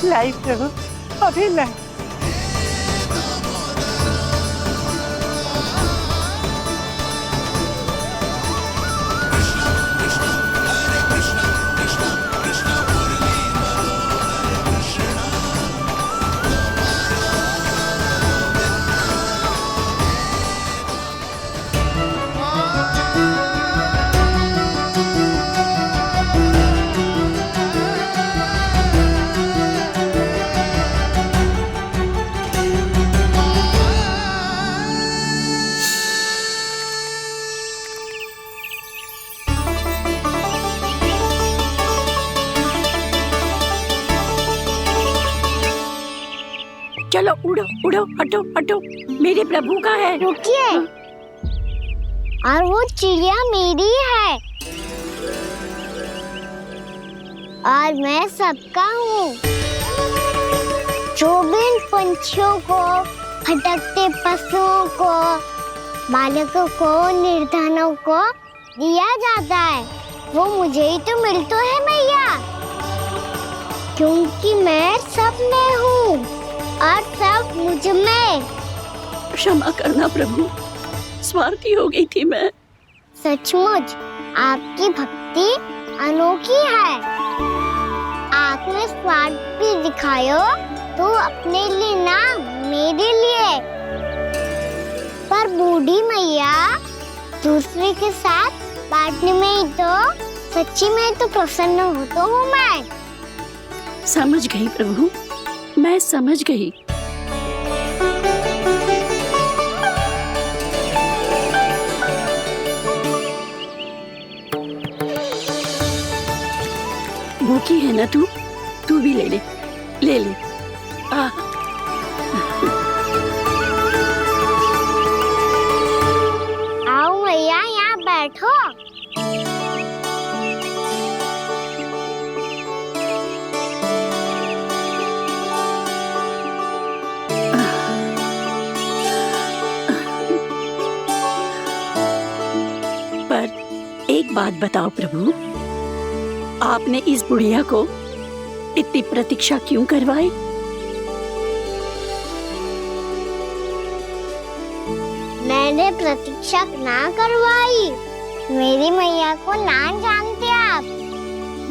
Speaker 12: लाई प्रभु, अभी लाई।
Speaker 10: चलो उड़ो उड़ो, हटो हटो, मेरे प्रभु का है।
Speaker 2: रुकिए, और वो चिड़िया मेरी है और मैं सबका हूँ। जो भी इन पंछियों को, भटकते पशुओं को, बालकों को, निर्धनों को दिया जाता है, वो मुझे ही तो मिलता है मैया, क्योंकि मैं सब में हूँ और सब मुझ में।
Speaker 10: क्षमा करना प्रभु, स्वार्थी हो गई थी मैं।
Speaker 2: सचमुच आपकी भक्ति अनोखी है। आपने स्वार्थ भी दिखायो तो अपने लिए ना, मेरे लिए। पर बूढ़ी मैया, दूसरे के साथ बांटने में ही तो सच्ची में तो प्रसन्न होता हूँ मैं।
Speaker 10: समझ गई प्रभु, मैं समझ गई। भूखी है ना तू भी ले ले, ले ले।
Speaker 2: आओ मैया, यहाँ बैठो।
Speaker 10: एक बात बताओ प्रभु, आपने इस बुढ़िया को इतनी प्रतीक्षा क्यों करवाई?
Speaker 2: मैंने प्रतीक्षा ना करवाई। मेरी मैया को ना जानते आप,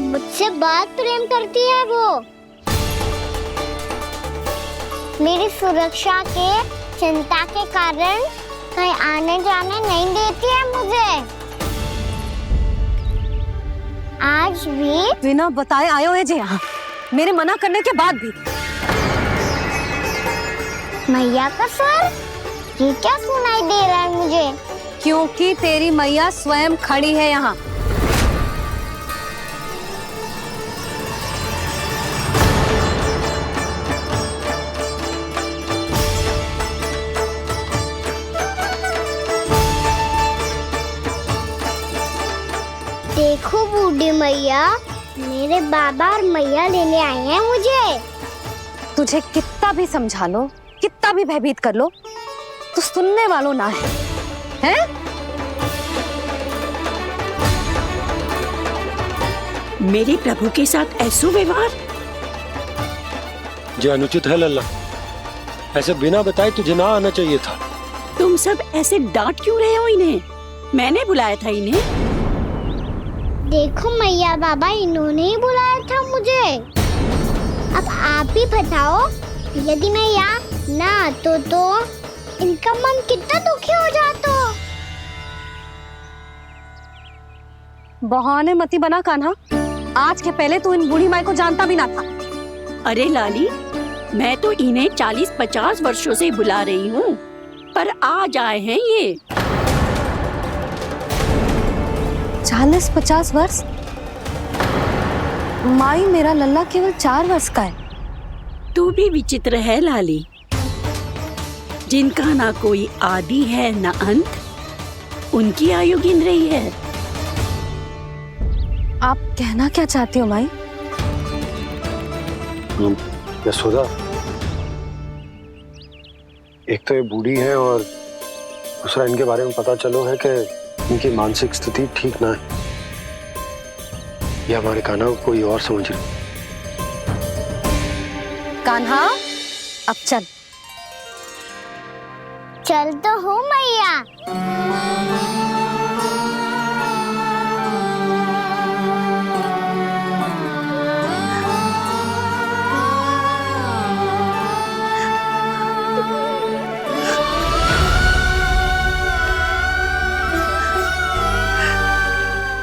Speaker 2: मुझसे बहुत प्रेम करती है वो। मेरी सुरक्षा के चिंता के कारण कहीं आने जाने नहीं देती है मुझे। आज भी
Speaker 3: बिना बताए आयो है जे यहाँ, मेरे मना करने के बाद भी।
Speaker 2: मैया का स्वर, ये क्या सुनाई दे रहा है मुझे?
Speaker 3: क्योंकि तेरी मैया स्वयं खड़ी है यहाँ।
Speaker 2: देखो बूढ़ी मैया, मेरे बाबा और मैया लेने आए हैं मुझे।
Speaker 3: तुझे कितना भी समझा लो, कितना भी भयभीत कर लो, तो सुनने वालों ना है, हैं?
Speaker 10: मेरे प्रभु के साथ ऐसा व्यवहार
Speaker 4: जो अनुचित है लल्ला। ऐसे बिना बताए तुझे ना आना चाहिए था।
Speaker 10: तुम सब ऐसे डांट क्यों रहे हो इन्हें? मैंने बुलाया था इन्हें।
Speaker 2: देखो मैया बाबा, इन्होंने ही बुलाया था मुझे। अब आप ही बताओ, यदि मैं यहाँ ना आतो तो इनका मन कितना दुखी हो जाता।
Speaker 3: बहाने मती बना कान्हा। आज के पहले तू इन बूढ़ी माई को जानता भी ना था।
Speaker 10: अरे लाली, मैं तो इन्हें 40-50 वर्षों से बुला रही हूँ, पर आज आए हैं ये।
Speaker 3: 40-50 वर्ष? माई, मेरा लल्ला केवल 4 वर्ष का है।
Speaker 10: तू भी विचित्र है लाली, जिनका ना कोई आदि है ना अंत, उनकी आयु गिन रही है।
Speaker 3: आप कहना क्या चाहती हो माई?
Speaker 4: यशोदा, एक तो ये बूढ़ी है और दूसरा इनके बारे में पता चलो है कि इनकी मानसिक स्थिति ठीक ना है। ये हमारे कान्हा को कोई और समझ रही।
Speaker 3: कान्हा, अब चल।
Speaker 2: चल तो हूँ मैया।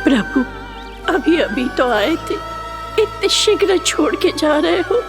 Speaker 10: प्रभु, अभी अभी तो आए थे, इतने शीघ्र छोड़ के जा रहे हो।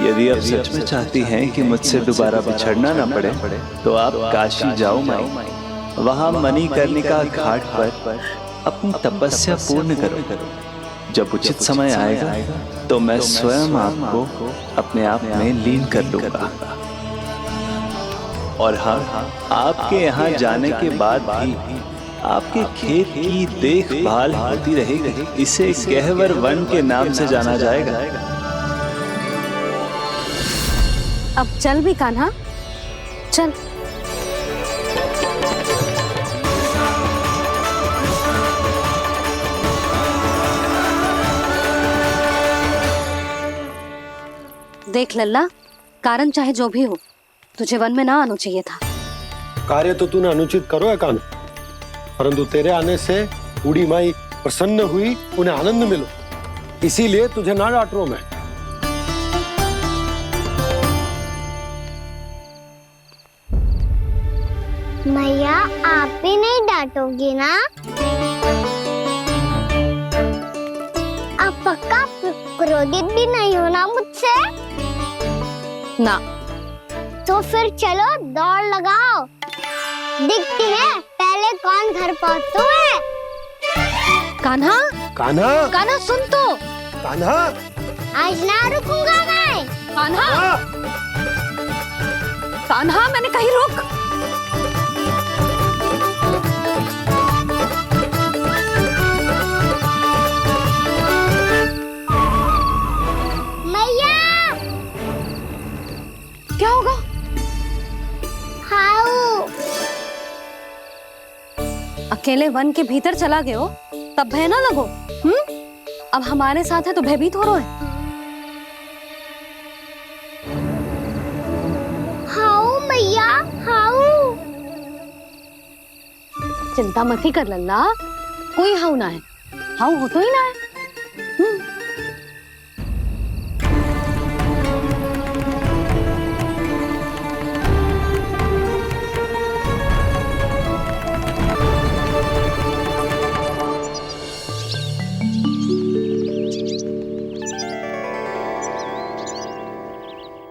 Speaker 8: यदि आप सच में चाहती हैं कि मुझसे दोबारा बिछड़ना न पड़े तो आप काशी जाओ माई। वहां मणिकर्णिका घाट पर अपनी तपस्या पूर्ण करो। जब उचित समय आएगा तो मैं स्वयं आपको अपने आप में लीन कर लूंगा। और हाँ, आपके यहाँ जाने के बाद भी आपके खेत की देखभाल होती रहेगी। इसे गहवर वन के नाम से जाना जाएगा।
Speaker 3: अब चल भी कान्हा, चल। देख लल्ला, कारण चाहे जो भी हो, तुझे वन में ना आना चाहिए था।
Speaker 4: कार्य तो तूने अनुचित करो है कान्हा, परंतु तेरे आने से बूढ़ी माई प्रसन्न हुई, उन्हें आनंद मिलो, इसीलिए तुझे ना डांट रहा हूं मैं।
Speaker 2: मैया, आप भी नहीं डांटोगी ना? आप पक्का क्रोधित भी नहीं हो ना मुझसे?
Speaker 3: ना।
Speaker 2: तो फिर चलो दौड़ लगाओ, दिखती है पहले कौन घर पहुंचता है।
Speaker 3: कान्हा,
Speaker 4: कान्हा,
Speaker 3: कान्हा सुन तो।
Speaker 4: कान्हा,
Speaker 2: आज ना रुकूंगा मैं।
Speaker 3: कान्हा, कान्हा, मैंने कहीं रुक।
Speaker 2: मैया,
Speaker 3: क्या होगा?
Speaker 2: हाउ,
Speaker 3: अकेले वन के भीतर चला गए हो तब भय ना लगो। अब हमारे साथ है तो भयभीत हो रहे हैं।
Speaker 2: हाउ मैया, हाउ।
Speaker 3: चिंता मत ही कर लल्ला, कोई हाउ ना है। हाउ हो तो ही ना है।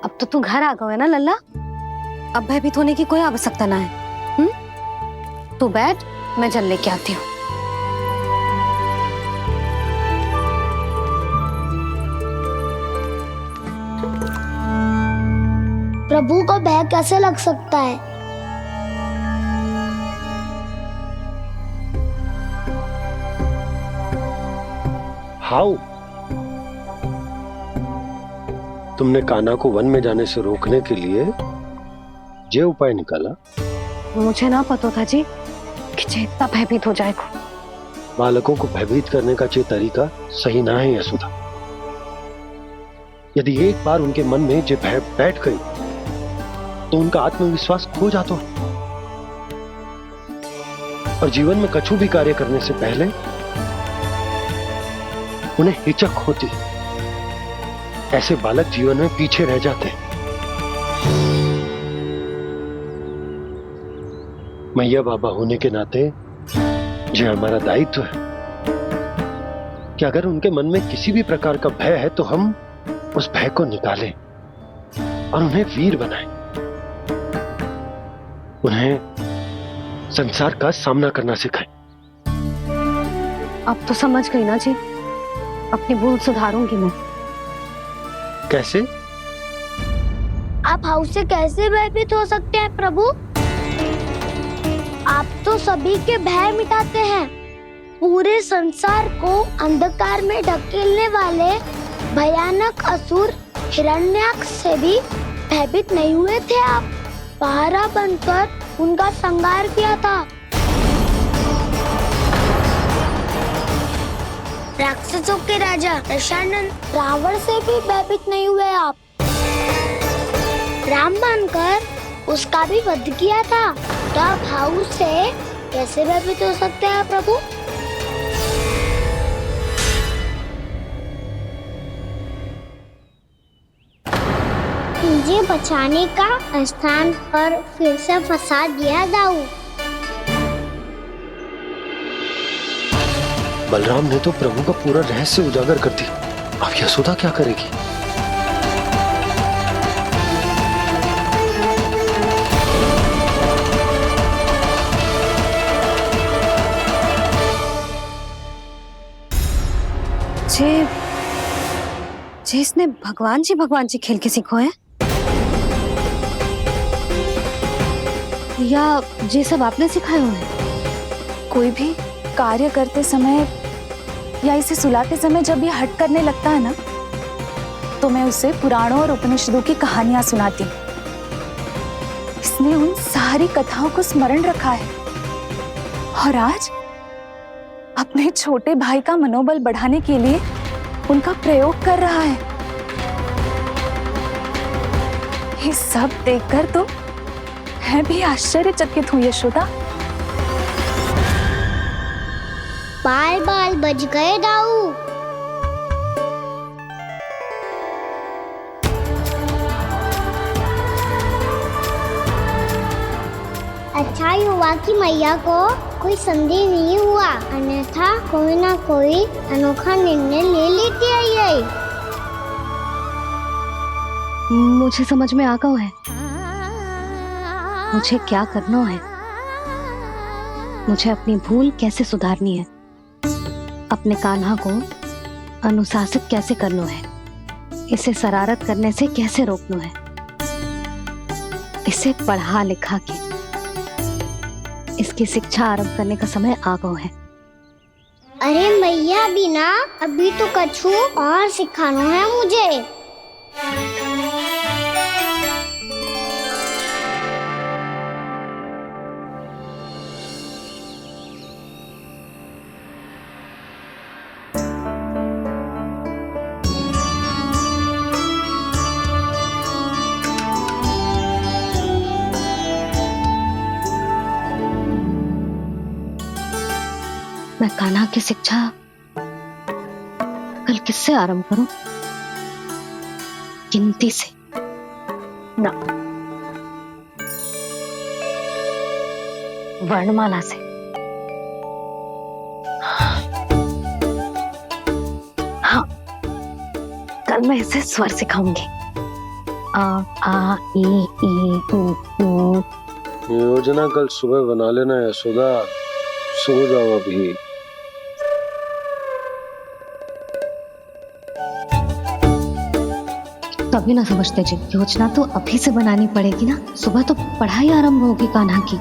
Speaker 3: अब तो तू घर आ गया है ना लल्ला, अब भयभीत होने की कोई आवश्यकता ना है। तू बैठ, मैं जल लेके आती हूँ।
Speaker 2: प्रभु को भय कैसे लग सकता है?
Speaker 4: हाउ, तुमने कान्हा को वन में जाने से रोकने के लिए ये उपाय निकाला
Speaker 3: मुझे ना पता था जी कि जे इतना भयभीत हो जाएगा।
Speaker 6: बालकों को भयभीत करने का जो तरीका सही ना है यशोदा। यदि एक बार उनके मन में जो भय बैठ गई तो उनका आत्मविश्वास खो जाता है और जीवन में कछु भी कार्य करने से पहले उन्हें हिचक होती। ऐसे बालक जीवन में पीछे रह जाते हैं। मैया बाबा होने के नाते जो हमारा दायित्व है कि अगर उनके मन में किसी भी प्रकार का भय है तो हम उस भय को निकालें और उन्हें वीर बनाएं, उन्हें संसार का सामना करना सिखाएं।
Speaker 3: अब तो समझ गई ना जी, अपनी भूल सुधारूंगी मैं।
Speaker 6: कैसे?
Speaker 2: आप हाउस से कैसे भयभीत हो सकते हैं प्रभु? आप तो सभी के भय मिटाते हैं। पूरे संसार को अंधकार में ढकेलने वाले भयानक असुर हिरण्याक्ष से भी भयभीत नहीं हुए थे आप। पहरा बनकर उनका संहार किया था। राक्षसों के राजा दशानन रावण से भी भयभीत नहीं हुए आप। राम बनकर उसका भी वध किया था। तो आप हाउस से कैसे भयभीत हो सकते हैं प्रभु? मुझे बचाने का स्थान पर फिर से फंसा दिया दाऊ।
Speaker 6: बलराम ने तो प्रभु का पूरा रहस्य उजागर कर दिया। अब यशोदा क्या करेगी?
Speaker 3: जे इसने भगवान जी खेल के सीखो है या जे सब आपने सिखाए हुए हैं?
Speaker 1: कोई भी कार्य करते समय या इसे सुलाते समय जब ये हट करने लगता है ना, तो मैं उसे पुराणों और उपनिषदों की कहानियां सुनाती हूँ। इसने उन सारी कथाओं को स्मरण रखा है और आज अपने छोटे भाई का मनोबल बढ़ाने के लिए उनका प्रयोग कर रहा है। ये सब देखकर तो मैं भी आश्चर्यचकित हूँ यशोदा।
Speaker 2: बाल बाल बज गए दाऊ। अच्छा ही हुआ कि मैया को कोई संदेह नहीं हुआ, अन्यथा कोई ना कोई अनोखा निर्णय ले लेती आई।
Speaker 3: मुझे समझ में आ गया है मुझे क्या करना है। मुझे अपनी भूल कैसे सुधारनी है, अपने कान्हा को अनुशासित कैसे करना है, इसे शरारत करने से कैसे रोकना है, इसे पढ़ा लिखा के इसकी शिक्षा आरंभ करने का समय आ गया है।
Speaker 2: अरे मैया बिना अभी तो कछु और सिखाना है मुझे।
Speaker 3: मैं कान्हा की शिक्षा कल किससे आरंभ करूं? गिनती से ना, वर्णमाला से। हाँ, कल मैं इसे स्वर सिखाऊंगी। आ आ ई ई उ ऊ।
Speaker 6: योजना कल सुबह बना लेना यशोदा, सो जाओ अभी।
Speaker 3: तभी ना समझते जी, योजना तो अभी से बनानी पड़ेगी ना। सुबह तो पढ़ाई आरंभ होगी कान्हा की।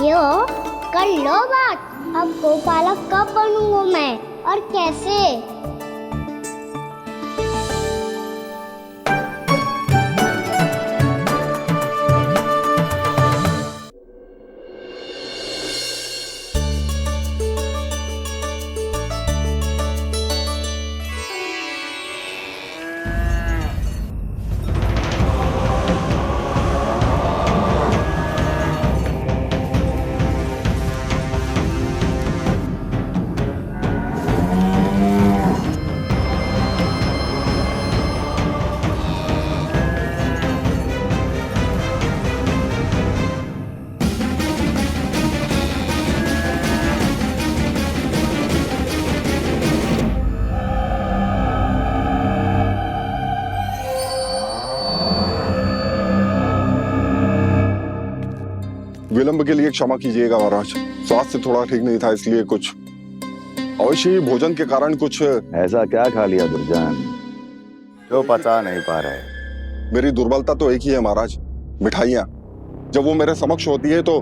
Speaker 2: यो कर लो बात। अब गोपालक कब बनूंगा मैं और कैसे?
Speaker 15: विलंब के लिए क्षमा कीजिएगा महाराज, स्वास्थ्य थोड़ा ठीक नहीं था इसलिए कुछ अवश्य ही भोजन के कारण कुछ।
Speaker 16: ऐसा क्या खा लिया दुर्जन जो पता नहीं पा रहे?
Speaker 15: मेरी दुर्बलता तो एक ही है महाराज, मिठाइयाँ। जब वो मेरे समक्ष होती है तो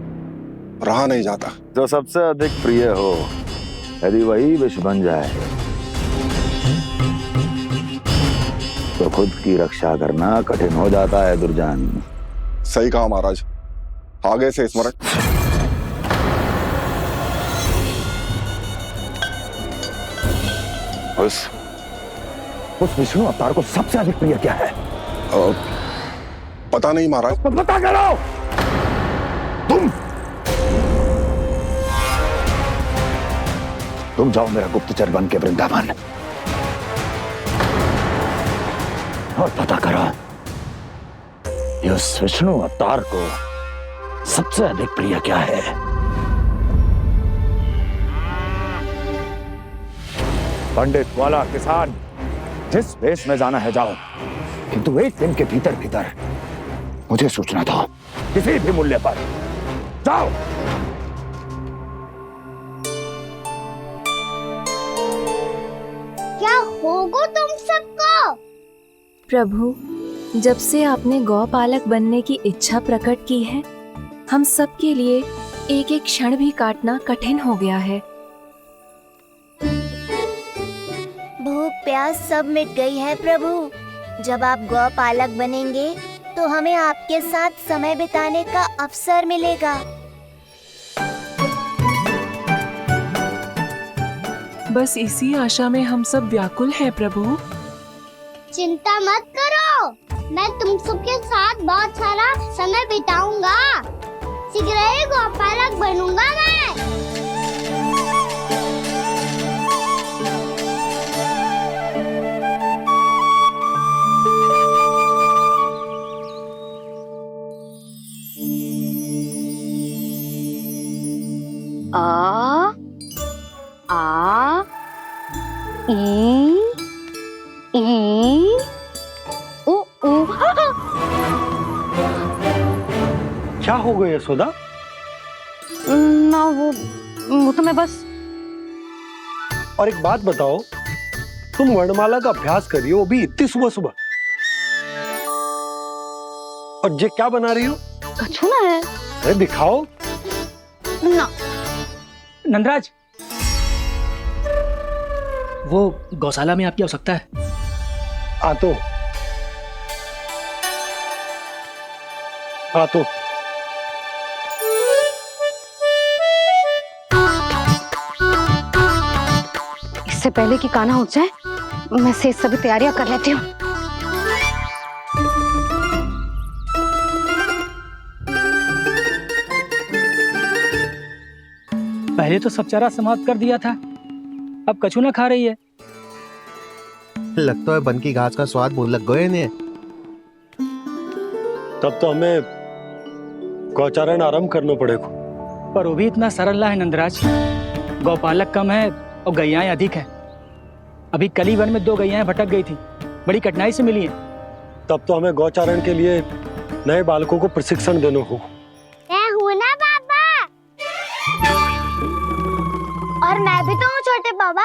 Speaker 15: रहा नहीं जाता।
Speaker 16: जो सबसे अधिक प्रिय हो यदि वही विष बन जाए तो खुद की रक्षा करना कठिन हो जाता है दुर्जन।
Speaker 15: सही कहा महाराज, आगे से स्मरण।
Speaker 16: उस विष्णु अवतार को सबसे अधिक प्रिय क्या है?
Speaker 15: पता नहीं महाराज।
Speaker 16: पता करो। तुम जाओ मेरा गुप्तचर बन के वृंदावन और पता करो कि उस विष्णु अवतार को सबसे अधिक प्रिय क्या है। पंडित वाला किसान जिस वेश में जाना है जाओ, किंतु एक दिन के भीतर भीतर मुझे सूचना दो, किसी भी मूल्य पर। जाओ।
Speaker 2: क्या होगा तुम सबको?
Speaker 13: प्रभु, जब से आपने गौपालक बनने की इच्छा प्रकट की है, हम सब के लिए एक एक क्षण भी काटना कठिन हो गया है।
Speaker 2: भूख प्यास सब मिट गई है प्रभु। जब आप गौपालक बनेंगे तो हमें आपके साथ समय बिताने का अवसर मिलेगा।
Speaker 13: बस इसी आशा में हम सब व्याकुल हैं प्रभु।
Speaker 2: चिंता मत करो, मैं तुम सबके साथ बहुत सारा समय बिताऊंगा। शीघ्र ही गौपालक बनूंगा मैं।
Speaker 3: आ आ ई ई उ उ।
Speaker 4: क्या हो गया यशोदा?
Speaker 3: ना वो तो मैं बस।
Speaker 4: और एक बात बताओ, तुम वर्णमाला का अभ्यास कर रही हो, वो भी इतनी सुबह सुबह, और ये क्या बना रही हो?
Speaker 3: कछु ना है।
Speaker 4: अरे दिखाओ
Speaker 3: ना।
Speaker 11: नंदराज, वो गौशाला में आपकी आवश्यकता है।
Speaker 4: आ तो
Speaker 3: इससे पहले कि कान्हा उठ जाए, मैं से सभी तैयारियां कर लेती हूँ।
Speaker 11: पहले तो सब चारा समाप्त कर दिया था, अब कछु ना खा रही है।
Speaker 17: लगता है बन की घास का स्वाद भूल लग गए ने।
Speaker 4: तब तो हमें गौचारण आरंभ करना पड़ेगा।
Speaker 11: पर वो भी इतना सरल ना है नंदराज। गौपालक कम है और गैयाएं अधिक है। अभी कली वन में 2 गैयाएं भटक गई थी, बड़ी कठिनाई से मिली हैं।
Speaker 4: तब तो हमें गौचारण के लिए नए बालकों को प्रशिक्षण देना होगा।
Speaker 2: मैं हूँ ना बाबा, और मैं भी तो हूँ छोटे बाबा।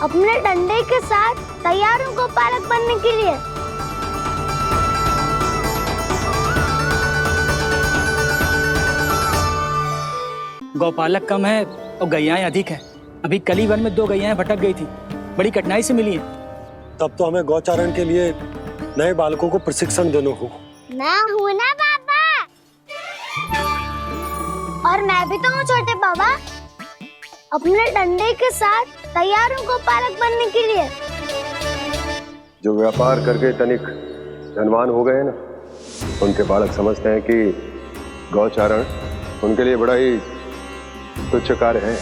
Speaker 2: अपने डंडे के साथ तैयार हूँ गौपालक बनने के लिए।
Speaker 11: गौपालक कम है और गैयाएं अधिक है। अभी कली वन में 2 गैयाएं भटक गई थी, बड़ी कठिनाई से मिली हैं।
Speaker 4: तब तो हमें गौचारण के लिए नए बालकों को प्रशिक्षण देना होगा।
Speaker 2: मैं हूँ ना बाबा, और मैं भी तो हूँ छोटे बाबा। अपने डंडे के साथ तैयार हूँ गौपालक बनने के लिए।
Speaker 7: जो व्यापार करके तनिक धनवान हो गए ना, उनके बालक समझते हैं कि गौचारण उनके लिए बड़ा ही तुच्छ कार्य है।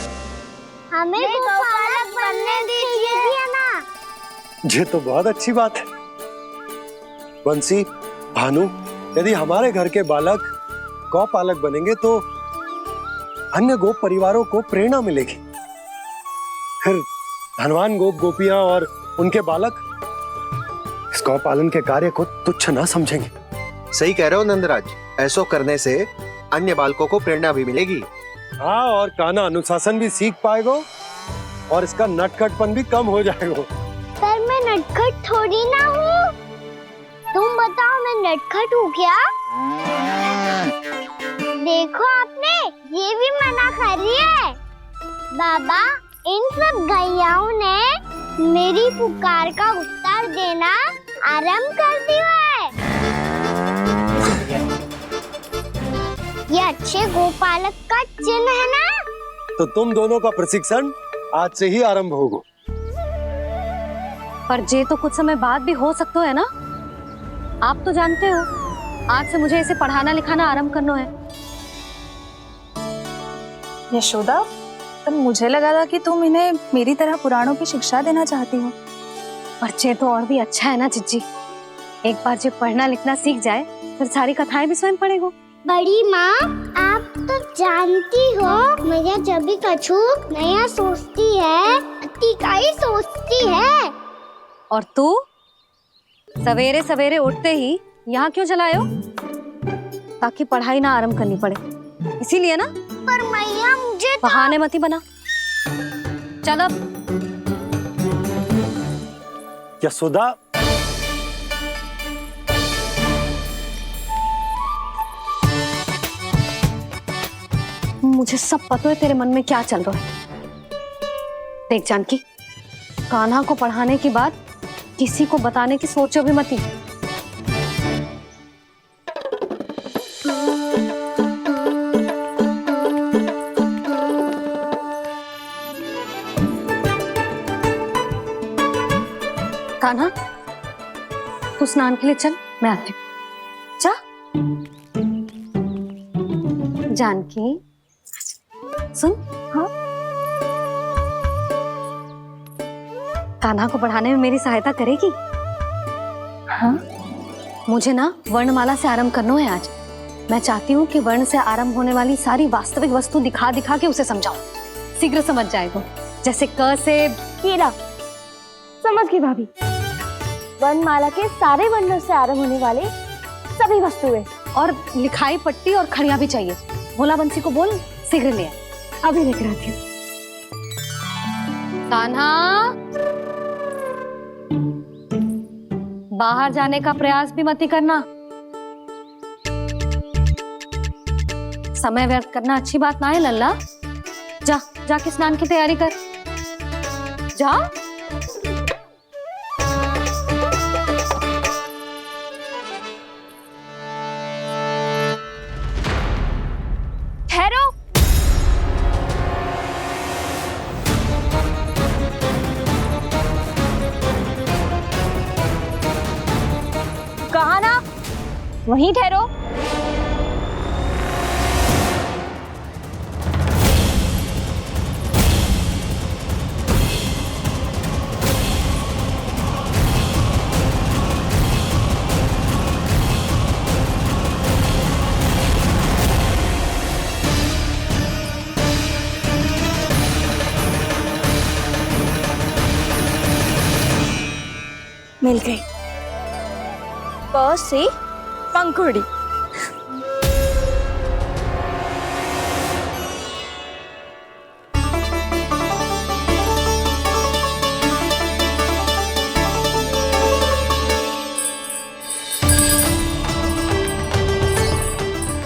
Speaker 2: हमें गौपालक बनने दीजिए ना।
Speaker 4: ये तो बहुत अच्छी बात है। बंसी, भानु, यदि हमारे घर के बालक गौपालक बनेंगे तो अन्य गोप परिवारों को प्रेरणा मिलेगी। फिर धनवान गोप गोपियां और उनके बालक इस गौ पालन के कार्य को तुच्छ ना समझेंगे।
Speaker 17: सही कह रहे हो नंदराज, ऐसो करने से अन्य बालकों को प्रेरणा भी मिलेगी।
Speaker 4: हाँ, और कान्हा अनुशासन भी सीख पाएगा और इसका नटखटपन भी कम हो जाएगा।
Speaker 2: पर मैं नटखट थोड़ी ना हूँ। तुम बताओ मैं नटखट हूँ क्या? देखो आपने ये भी मना कर रही है। बाबा, इन सब गैयाओं ने मेरी पुकार का उत्तर देना आरंभ कर दिया है। ये अच्छे गोपालक का चिन्ह है ना?
Speaker 4: तो तुम दोनों का प्रशिक्षण आज से ही आरंभ होगा।
Speaker 3: पर जे तो कुछ समय बाद भी हो सकता है ना। आप तो जानते हो आज से मुझे इसे पढ़ाना लिखाना आरंभ करना है।
Speaker 1: यशोदा, तब मुझे लगा था कि तुम इन्हें मेरी तरह पुराणों की शिक्षा देना चाहती हो।
Speaker 3: पर जे तो और भी अच्छा है ना जिज्जी। एक बार जब पढ़ना लिखना सीख जाए फिर सारी कथाएं भी स्वयं पढ़ेगा।
Speaker 2: बड़ी माँ, आप तो जानती हो मैया जब भी कछु नया सोचती है अतिका ही सोचती है।
Speaker 3: और तू सवेरे सवेरे उठते ही यहाँ क्यों चलाए हो? ताकि पढ़ाई ना आरंभ करनी पड़े, इसीलिए ना।
Speaker 2: पर मैया मुझे
Speaker 3: बहाने मत ही बना। चल अब।
Speaker 4: यशोदा,
Speaker 3: मुझे सब पता है तेरे मन में क्या चल रहा है। देख जानकी, कान्हा को पढ़ाने की बात किसी को बताने की सोचो भी मत ही। कान्हा, तू स्नान के लिए चल, मैं आती हूँ। जा। जानकी सुन। हाँ, कान्हा को पढ़ाने में मेरी सहायता करेगी? हाँ, मुझे ना वर्णमाला से आरंभ करना है आज। मैं चाहती हूँ कि वर्ण से आरंभ होने वाली सारी वास्तविक वस्तु दिखा दिखा के उसे समझाऊं। शीघ्र समझ जाएगा। जैसे क से
Speaker 1: कीड़ा। समझ गई भाभी। वर्णमाला के सारे वर्णों से आरंभ होने वाले सभी वस्तुएं।
Speaker 3: और लिखाई पट्टी और खड़िया भी चाहिए। भोला बंसी को बोल शीघ्र ले आए।
Speaker 1: अभी लेकर आती हूँ।
Speaker 3: कान्हा, बाहर जाने का प्रयास भी मत ही करना। समय व्यर्थ करना अच्छी बात ना है लल्ला। जा, जाके स्नान की तैयारी कर। जा।
Speaker 1: ठहरो। कहा ना, वहीं ठहरो। मिल गई। प से पंखुड़ी।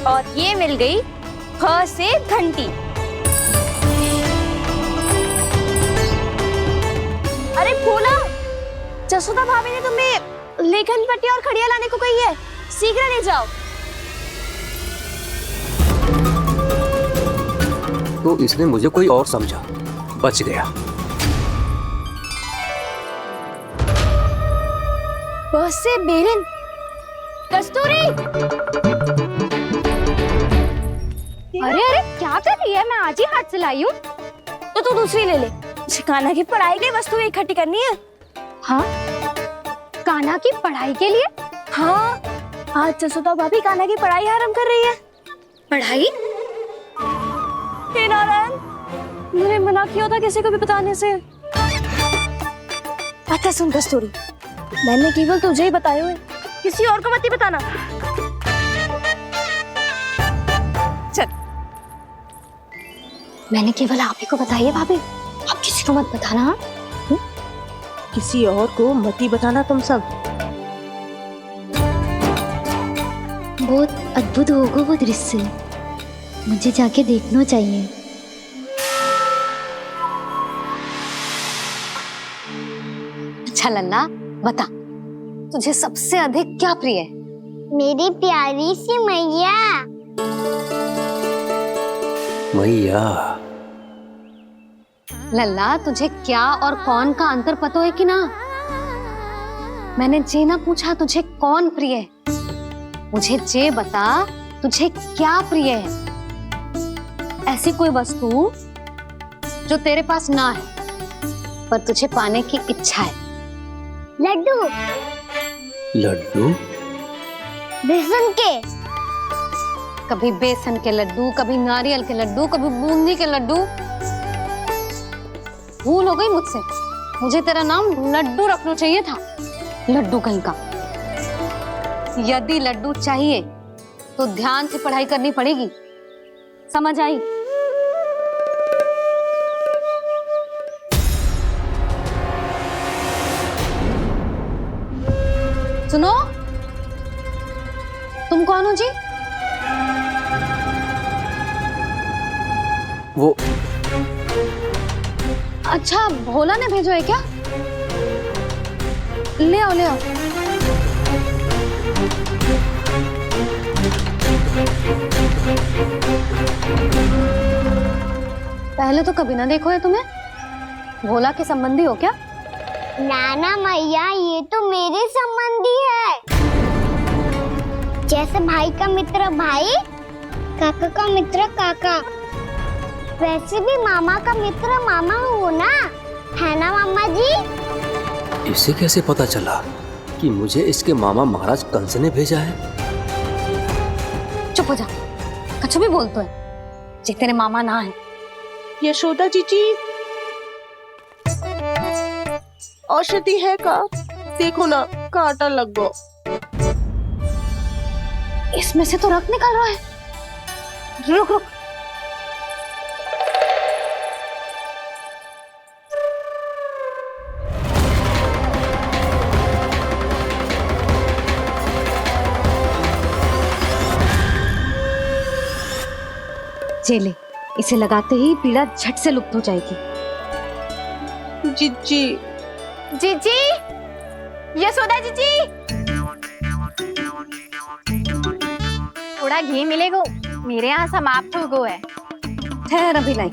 Speaker 1: और ये मिल गई फ से घंटी। अरे भोला, जसोदा भाभी ने तुम्हें लेखन पट्टी और खड़िया लाने को कही है। शीघ्र ले जाओ।
Speaker 18: तो इसने मुझे कोई और समझा। बच गया।
Speaker 1: बस से बेरन। कस्तूरी। अरे अरे क्या कर रही है? मैं आज ही हाथ से लाई हूँ। तो तू दूसरी ले ले। कान्हा की पढ़ाई के लिए वस्तु इकट्ठी करनी है। हाँ, कान्हा की पढ़ाई के लिए? हाँ, आज जसोदा भाभी कान्हा की पढ़ाई आरंभ कर रही है। पढ़ाई? हे नारायण, मैंने मना किया था किसी को भी बताने से। अच्छा सुन कस्तूरी, मैंने केवल तुझे ही बताए हुए, किसी और को मत ही बताना।
Speaker 3: मैंने केवल आप ही को बताइए भाभी, आप किसी को मत बताना। हाँ?
Speaker 12: किसी और को मत ही बताना तुम सब।
Speaker 2: बहुत अद्भुत होगा वो दृश्य, मुझे जाके देखना चाहिए।
Speaker 3: अच्छा लल्ला, बता तुझे सबसे अधिक क्या प्रिय है?
Speaker 2: मेरी प्यारी सी मैया।
Speaker 18: मैया।
Speaker 3: लल्ला, तुझे क्या और कौन का अंतर पता है कि ना? मैंने जे ना पूछा तुझे कौन प्रिय है, मुझे जे बता तुझे क्या प्रिय है। ऐसी कोई वस्तु जो तेरे पास ना है पर तुझे पाने की इच्छा है।
Speaker 2: लड्डू।
Speaker 18: लड्डू?
Speaker 2: बेसन के।
Speaker 3: कभी बेसन के लड्डू, कभी नारियल के लड्डू, कभी बूंदी के लड्डू। भूल हो गई मुझसे, मुझे तेरा नाम लड्डू रखना चाहिए था। लड्डू कहीं का। यदि लड्डू चाहिए तो ध्यान से पढ़ाई करनी पड़ेगी, समझ आई? सुनो, तुम कौन हो जी?
Speaker 18: वो
Speaker 3: अच्छा, भोला ने भेजो है क्या? ले आओ, ले आओ। पहले तो कभी ना देखो है तुम्हें। भोला के संबंधी हो क्या?
Speaker 2: नाना मैया, ये तो मेरे संबंधी है। जैसे भाई का मित्र भाई, काका का मित्र काका, वैसे भी मामा का मित्र मामा हो ना, है ना मामा जी?
Speaker 18: इसे कैसे पता चला कि मुझे इसके मामा महाराज कंस ने भेजा है?
Speaker 3: चुप हो जा, कछु भी बोलते है जे तेरे मामा ना है।
Speaker 12: यशोदा जीजी, औषधि है का? देखो ना, कांटा लग गो।
Speaker 3: इसमें से तो रक्त निकल रहा है। रुक रुक। चले, इसे लगाते ही पीड़ा झट से लुप्त हो जाएगी।
Speaker 12: जीजी,
Speaker 1: जीजी, यशोदा जीजी, थोड़ा घी मिलेगा? मेरे यहाँ समाप्त हो गया है।
Speaker 3: ठहर, अभी लाई।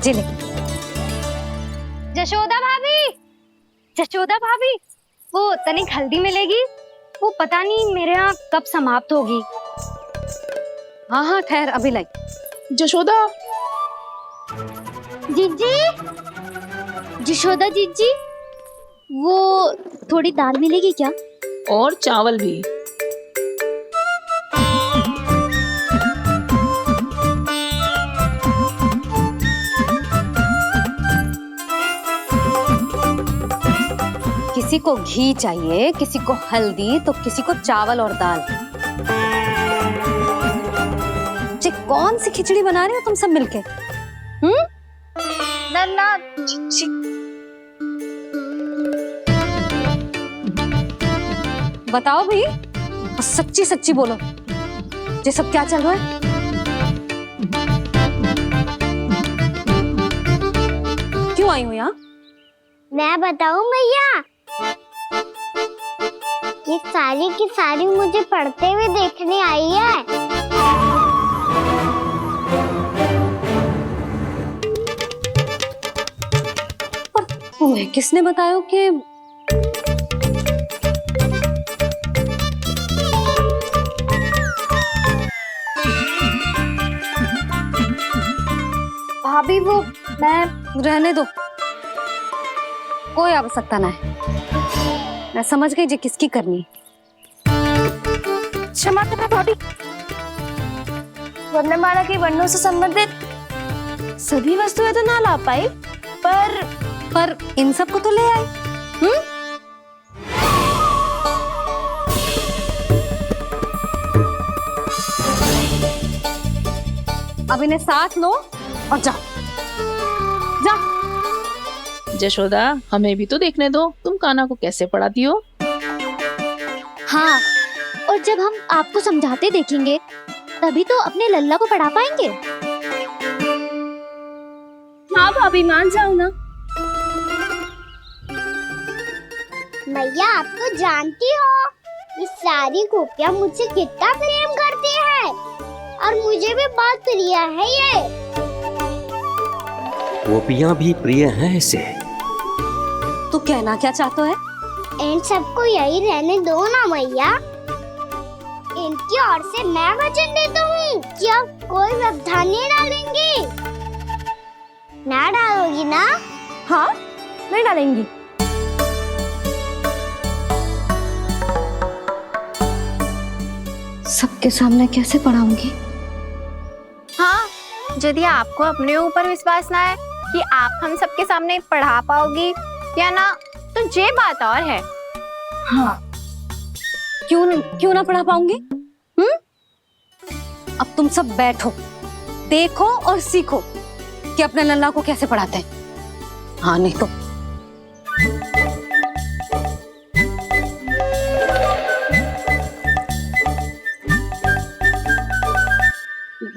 Speaker 3: जिले।
Speaker 1: जशोदा भाभी, जशोदा भाभी, वो तनिक हल्दी मिलेगी? वो पता नहीं मेरे यहाँ कब समाप्त होगी।
Speaker 3: हाँ हाँ, ठहर, अभी लाई।
Speaker 12: जशोदा।
Speaker 2: जीजी, यशोदा जीजी, वो थोड़ी दाल मिलेगी क्या?
Speaker 10: और चावल भी।
Speaker 3: किसी को घी चाहिए, किसी को हल्दी, तो किसी को चावल और दाल। जी, कौन सी खिचड़ी बना रहे हो तुम सब मिलके?
Speaker 1: नन्ना,
Speaker 3: बताओ भाई, सच्ची सच्ची बोलो, ये सब क्या चल रहा है? क्यों आई हो यहाँ?
Speaker 2: मैं बताऊं भैया, ये सारी की सारी मुझे पढ़ते हुए देखने आई है।
Speaker 3: तुम्हें किसने बताया कि
Speaker 1: भाभी, वो मैं
Speaker 3: रहने दो, कोई आवश्यकता ना है। मैं समझ गई जी किसकी करनी।
Speaker 1: क्षमा करना भाभी, वर्णमाला के वर्णों से संबंधित सभी वस्तुएं तो ना ला पाई, पर
Speaker 3: इन सब को तो ले आए। अब इन्हें साथ लो और जाओ। जा।
Speaker 19: जशोदा, हमें भी तो देखने दो तुम कान्हा को कैसे पढ़ाती हो।
Speaker 2: हाँ, और जब हम आपको समझाते देखेंगे तभी तो अपने लल्ला को पढ़ा पाएंगे।
Speaker 1: हाँ भाभी, मान जाओ ना।
Speaker 2: मैया, आप तो जानती हो ये सारी गोपियाँ मुझसे कितना प्रेम करती है और मुझे भी बहुत प्रिय है ये।
Speaker 18: गोपियाँ भी प्रिय हैं इसे।
Speaker 3: तू कहना क्या चाहता है?
Speaker 2: इन सबको यही रहने दो ना मैया। इनकी ओर से मैं वचन देता हूँ कि अब कोई व्यवधान नहीं डालेंगी। ना डालोगी ना?
Speaker 3: हाँ, नहीं डालेंगी। सबके सामने कैसे पढ़ाऊंगी?
Speaker 1: हाँ, यदि आपको अपने ऊपर विश्वास ना है कि आप हम सबके सामने पढ़ा पाओगी या ना, तो ये बात और है।
Speaker 3: हाँ, क्यों ना पढ़ा पाऊंगी? अब तुम सब बैठो, देखो और सीखो कि अपने लल्ला को कैसे पढ़ाते हैं। हाँ, नहीं तो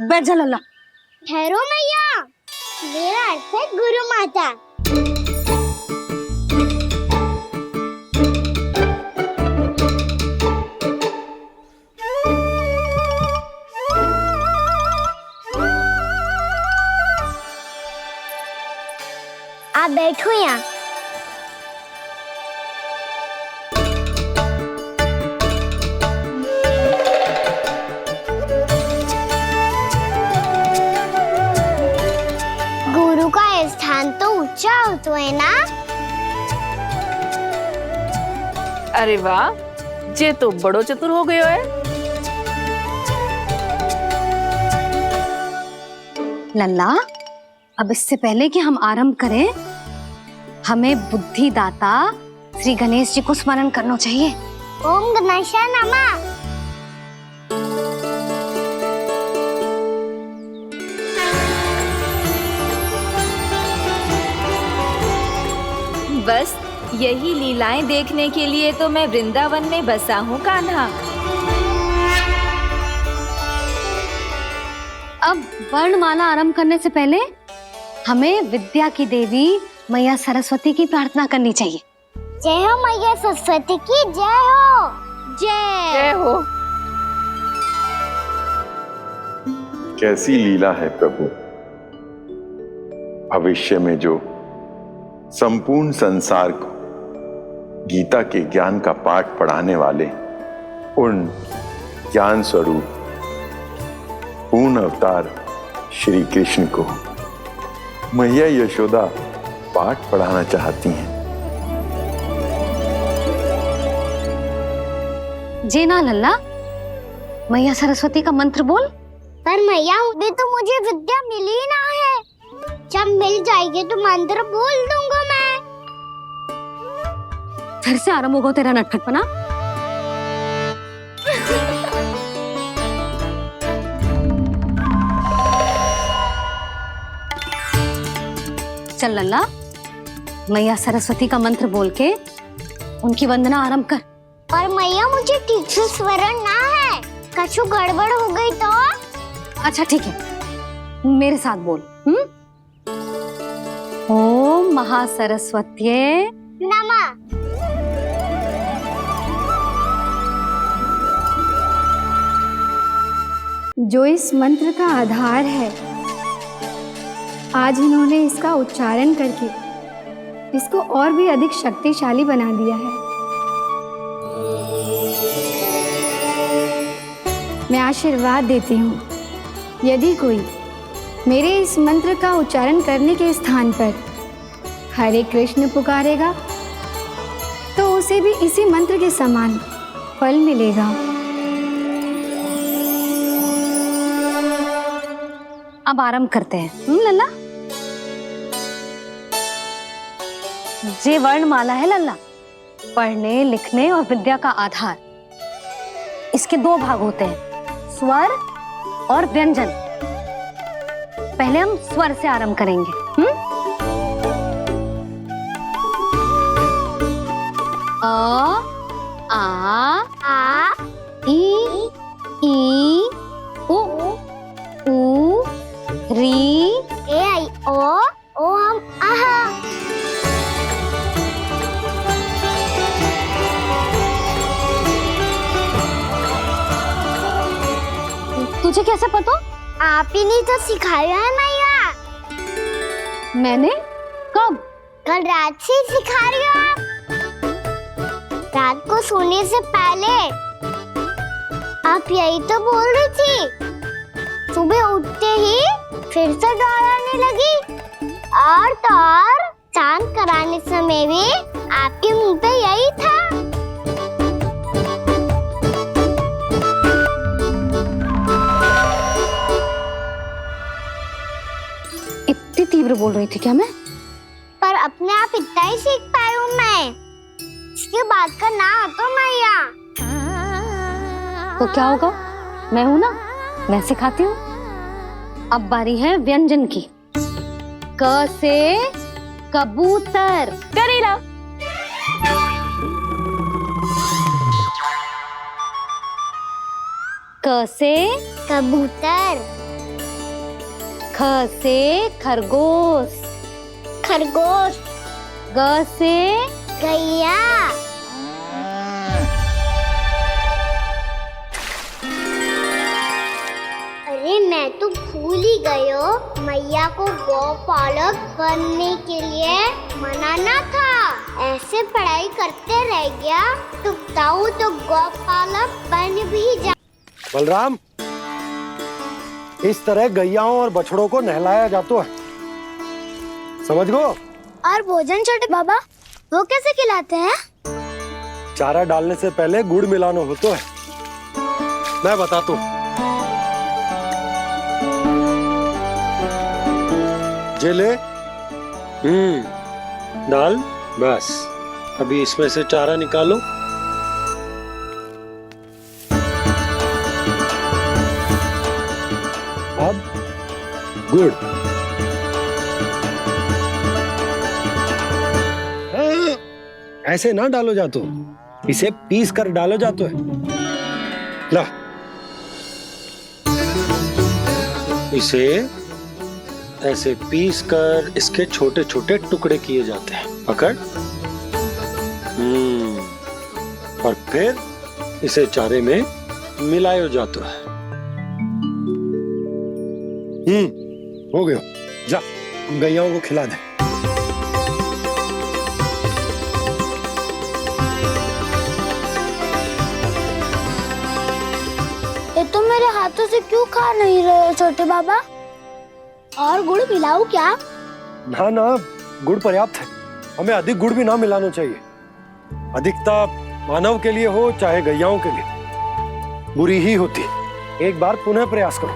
Speaker 3: बैठ जा लल्ला।
Speaker 2: ठहरो मैया, मेरा अर्थ है गुरु माता। आप बैठो यहाँ। गुरु का स्थान तो ऊंचा होता है ना?
Speaker 19: अरे वाह, जे तो बड़ो चतुर हो गयो है।
Speaker 3: लल्ला, अब इससे पहले कि हम आरंभ करें, हमें बुद्धिदाता श्री गणेश जी को स्मरण करना चाहिए।
Speaker 2: ओम गणेशाय नमः।
Speaker 1: बस यही लीलाएं देखने के लिए तो मैं वृंदावन में बसा हूँ कान्हा।
Speaker 3: अब वर्णमाला आरंभ करने से पहले हमें विद्या की देवी मैया सरस्वती की प्रार्थना करनी चाहिए।
Speaker 2: जय हो मैया सरस्वती की जय हो।
Speaker 19: जय हो।
Speaker 15: कैसी लीला है प्रभु। भविष्य में जो संपूर्ण संसार को गीता के ज्ञान का पाठ पढ़ाने वाले उन ज्ञान स्वरूप पूर्ण अवतार श्री कृष्ण को मैया यशोदा पाठ पढ़ाना चाहती हैं।
Speaker 3: जी ना लल्ला, मैया सरस्वती का मंत्र बोल।
Speaker 2: पर मैया, अभी तो मुझे विद्या मिली ना है। जब मिल जाएगी तो मंत्र बोल दूंगा मैं।
Speaker 3: फिर से आरंभ होगा तेरा नटखटपना। चल लल्ला, मैया सरस्वती का मंत्र बोल के उनकी वंदना आरंभ कर।
Speaker 2: पर मैया, मुझे ठीक से स्मरण ना है। कछु गड़बड़ हो गई तो?
Speaker 3: अच्छा ठीक है, मेरे साथ बोल। ओम महासरस्वत्यै
Speaker 2: नमः।
Speaker 20: जो इस मंत्र का आधार है, आज इन्होंने इसका उच्चारण करके इसको और भी अधिक शक्तिशाली बना दिया है। मैं आशीर्वाद देती हूँ, यदि कोई मेरे इस मंत्र का उच्चारण करने के स्थान पर हरे कृष्ण पुकारेगा तो उसे भी इसी मंत्र के समान फल मिलेगा।
Speaker 3: अब आरंभ करते हैं। लल्ला, जे वर्णमाला है लल्ला, पढ़ने लिखने और विद्या का आधार। इसके दो भाग होते हैं, स्वर और व्यंजन। पहले हम स्वर से आरंभ करेंगे। अ, आ, ई, उ, री,
Speaker 2: ए आई ओ हम आहा।
Speaker 3: तुझे कैसे पता?
Speaker 2: आप ही नहीं तो सिखाया है मैया।
Speaker 3: मैंने? कब?
Speaker 2: कल रात से सिखा रही हो आप। रात को सोने से पहले आप यही तो बोल रही थी। सुबह उठते ही फिर से दोहराने लगी, और तो और चांद कराने समय भी आपके मुंह पे यही था।
Speaker 3: इतनी तीव्र बोल रही थी क्या मैं?
Speaker 2: पर अपने आप इतना ही सीख पाई हूँ मैं। इसके बाद का ना तो मैया।
Speaker 3: तो क्या होगा? मैं हूं ना, मैं सिखाती हूँ। अब बारी है व्यंजन की। क से कबूतर।
Speaker 1: करेला।
Speaker 3: क से
Speaker 2: कबूतर।
Speaker 3: ख से खरगोश।
Speaker 2: खरगोश।
Speaker 3: ग से
Speaker 2: गैया। अरे मैं तो भूल ही गई हूँ, मैया को गौपालक बनने के लिए मनाना था। ऐसे पढ़ाई करते रह गया तो ताऊ तो गौपालक बन भी जा।
Speaker 4: बलराम, इस तरह गैयाओं और बछड़ों को नहलाया जाता है, समझ गो?
Speaker 2: और भोजन छोटे बाबा वो कैसे खिलाते हैं?
Speaker 4: चारा डालने से पहले गुड़ मिलाना होता है। मैं बताता हूँ। जे ले, डाल, बस। अभी इसमें से चारा निकालो। अब गुड़। ऐसे ना डालो जातो, इसे पीस कर डालो जातो है। ला, इसे ऐसे पीस कर इसके छोटे छोटे टुकड़े किए जाते हैं। पकड़। और फिर इसे चारे में मिलाया जाता है। हो गया। जा, गैयाओं को खिला दे।
Speaker 2: ये तो मेरे हाथों से क्यों खा नहीं रहे छोटे बाबा? और गुड़ मिलाऊं क्या?
Speaker 4: ना ना, गुड़ पर्याप्त है। हमें अधिक गुड़ भी ना मिलाना चाहिए। अधिकता मानव के लिए हो चाहे गैयाओं के लिए बुरी ही होती। एक बार पुनः प्रयास करो।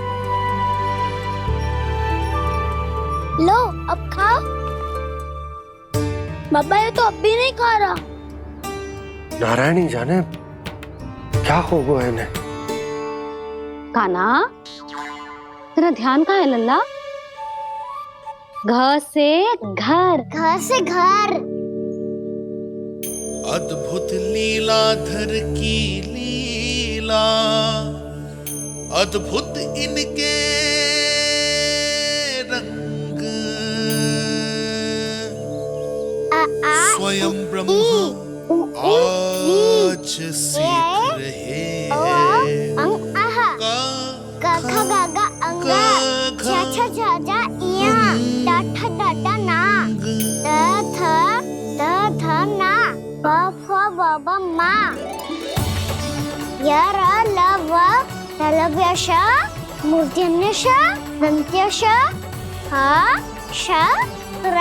Speaker 2: लो, अब खाओ। बाबा ये तो अब भी नहीं खा रहा।
Speaker 4: नारायणी जाने क्या हो गया है इन्हें।
Speaker 3: कान्हा, तेरा ध्यान कहाँ है लल्ला? घ से घर।
Speaker 2: घर से घर।
Speaker 14: अद्भुत लीलाधर की लीला, अद्भुत इनके रंग, स्वयं ब्रह्मा आज सीख रहे हैं।
Speaker 2: गा गा अंगा, छा छा झा झा इया, डा ठा ना, द थ ना, ब फ ब ब मा, य र ल व ललव्य श, मूर्धन्य श, दन्त्य श, ह श र